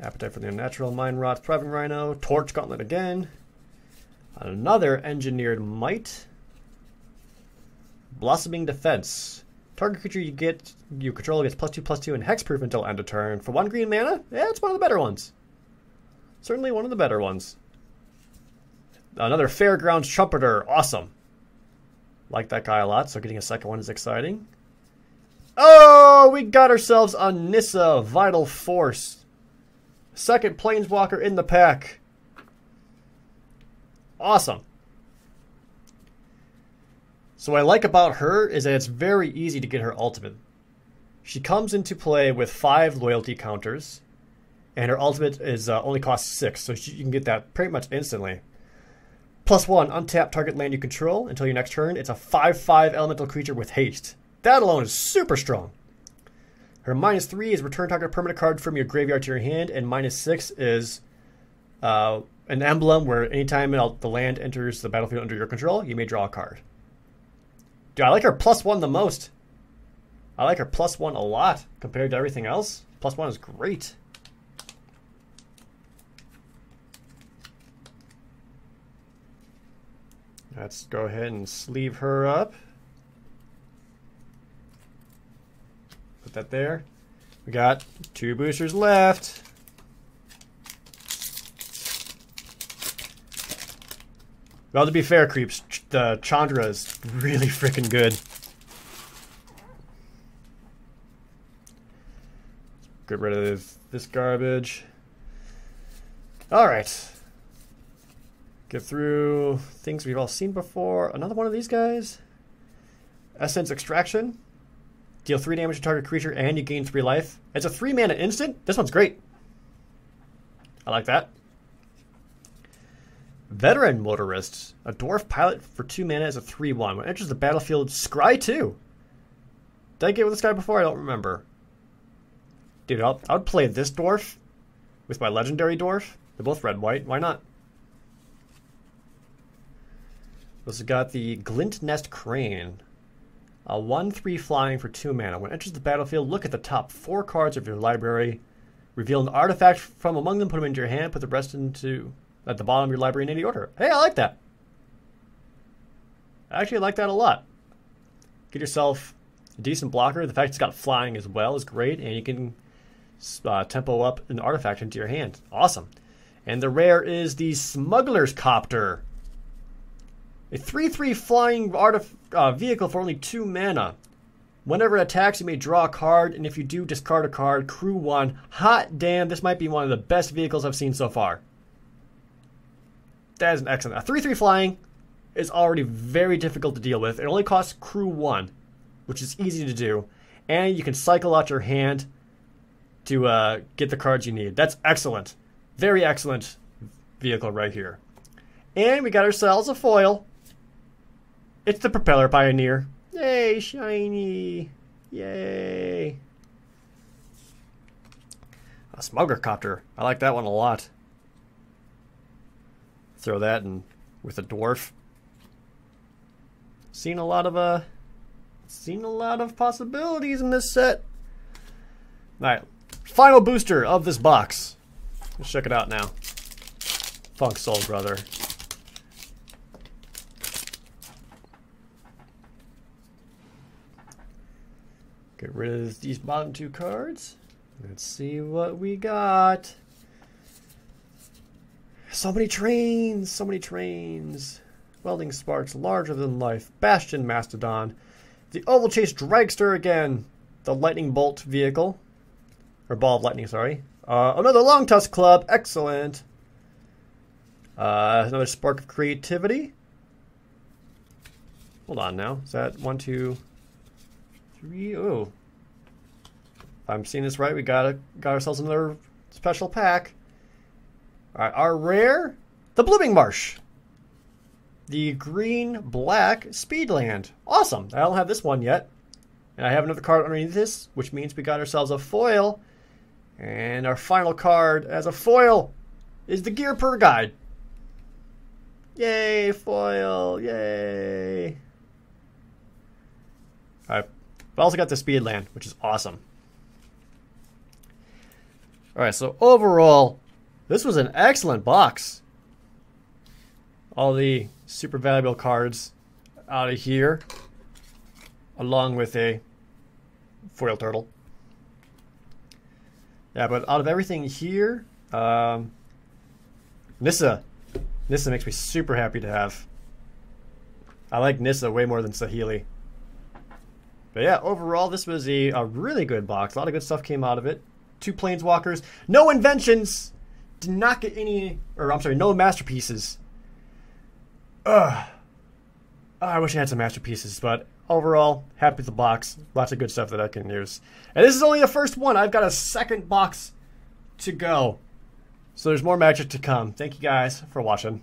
Appetite for the Unnatural, Mind Rot, Thriving Rhino, Torch Gauntlet again. Another Engineered Might. Blossoming Defense. Target creature you control gets +2/+2 and hexproof until end of turn. For 1 green mana, yeah, it's one of the better ones. Certainly one of the better ones. Another Fairgrounds Trumpeter. Awesome. Like that guy a lot, so getting a second one is exciting. Oh, we got ourselves a Nissa Vital Force. Second Planeswalker in the pack. Awesome. So what I like about her is that it's very easy to get her ultimate. She comes into play with 5 loyalty counters, and her ultimate is only costs 6, so you can get that pretty much instantly. +1, untap target land you control until your next turn. It's a 5/5 elemental creature with haste. That alone is super strong. Her -3 is return target permanent card from your graveyard to your hand, and -6 is an emblem where anytime the land enters the battlefield under your control, you may draw a card. Dude, I like her +1 the most. I like her +1 a lot compared to everything else. +1 is great. Let's go ahead and sleeve her up. Put that there. We got 2 boosters left. Well, to be fair, creeps, the Chandra is really freaking good. Get rid of this garbage. All right. Get through things we've all seen before. Another one of these guys. Essence Extraction. Deal 3 damage to target creature and you gain 3 life. It's a 3 mana instant. This one's great. I like that. Veteran Motorist. A dwarf pilot for 2 mana as a 3/1. When it enters the battlefield, scry 2. Did I get with this guy before? I don't remember. Dude, I would play this dwarf with my legendary dwarf. They're both red-white. Why not? We also got the Glint Nest Crane. A 1/3 flying for 2 mana. When it enters the battlefield, look at the top 4 cards of your library. Reveal an artifact from among them, put them into your hand, put the rest into at the bottom of your library in any order. Hey, I like that. I actually like that a lot. Get yourself a decent blocker. The fact it's got flying as well is great, and you can tempo up an artifact into your hand. Awesome. And the rare is the Smuggler's Copter. A 3/3 flying vehicle for only 2 mana. Whenever it attacks, you may draw a card, and if you do, discard a card. Crew 1. Hot damn, this might be one of the best vehicles I've seen so far. That is an excellent. A 3/3 flying is already very difficult to deal with. It only costs crew 1, which is easy to do, and you can cycle out your hand to get the cards you need. That's excellent. Very excellent vehicle right here. And we got ourselves a foil. It's the Propeller Pioneer. Yay, shiny. Yay. A Smuggler Copter. I like that one a lot. Throw that in with a dwarf. Seen a lot of possibilities in this set. Alright. Final booster of this box. Let's check it out now. Funk Soul Brother. Get rid of these bottom 2 cards. Let's see what we got. So many trains, so many trains. Welding Sparks, Larger Than Life, Bastion Mastodon, the Oval Chase Dragster again, the Lightning Bolt vehicle, or Ball of Lightning, sorry. Another Long Tusk Club, excellent. Another Spark of Creativity. Hold on now, is that 1, 2, 3? Oh, if I'm seeing this right, we got ourselves another special pack. All right, our rare, the Blooming Marsh. The green-black Speedland. Awesome. I don't have this one yet. And I have another card underneath this, which means we got ourselves a foil. And our final card as a foil is the Gear Per Guide. Yay, foil. Yay. All right. We also got the Speedland, which is awesome. All right, so overall, this was an excellent box. All the super valuable cards out of here, along with a foil turtle. Yeah, but out of everything here, Nissa. Nissa makes me super happy to have. I like Nissa way more than Saheeli. But yeah, overall, this was a really good box. A lot of good stuff came out of it. 2 Planeswalkers. No inventions! Did not get any, or I'm sorry, no masterpieces. I wish I had some masterpieces, but overall, happy with the box. Lots of good stuff that I can use. And this is only the first one. I've got a second box to go. So there's more magic to come. Thank you guys for watching.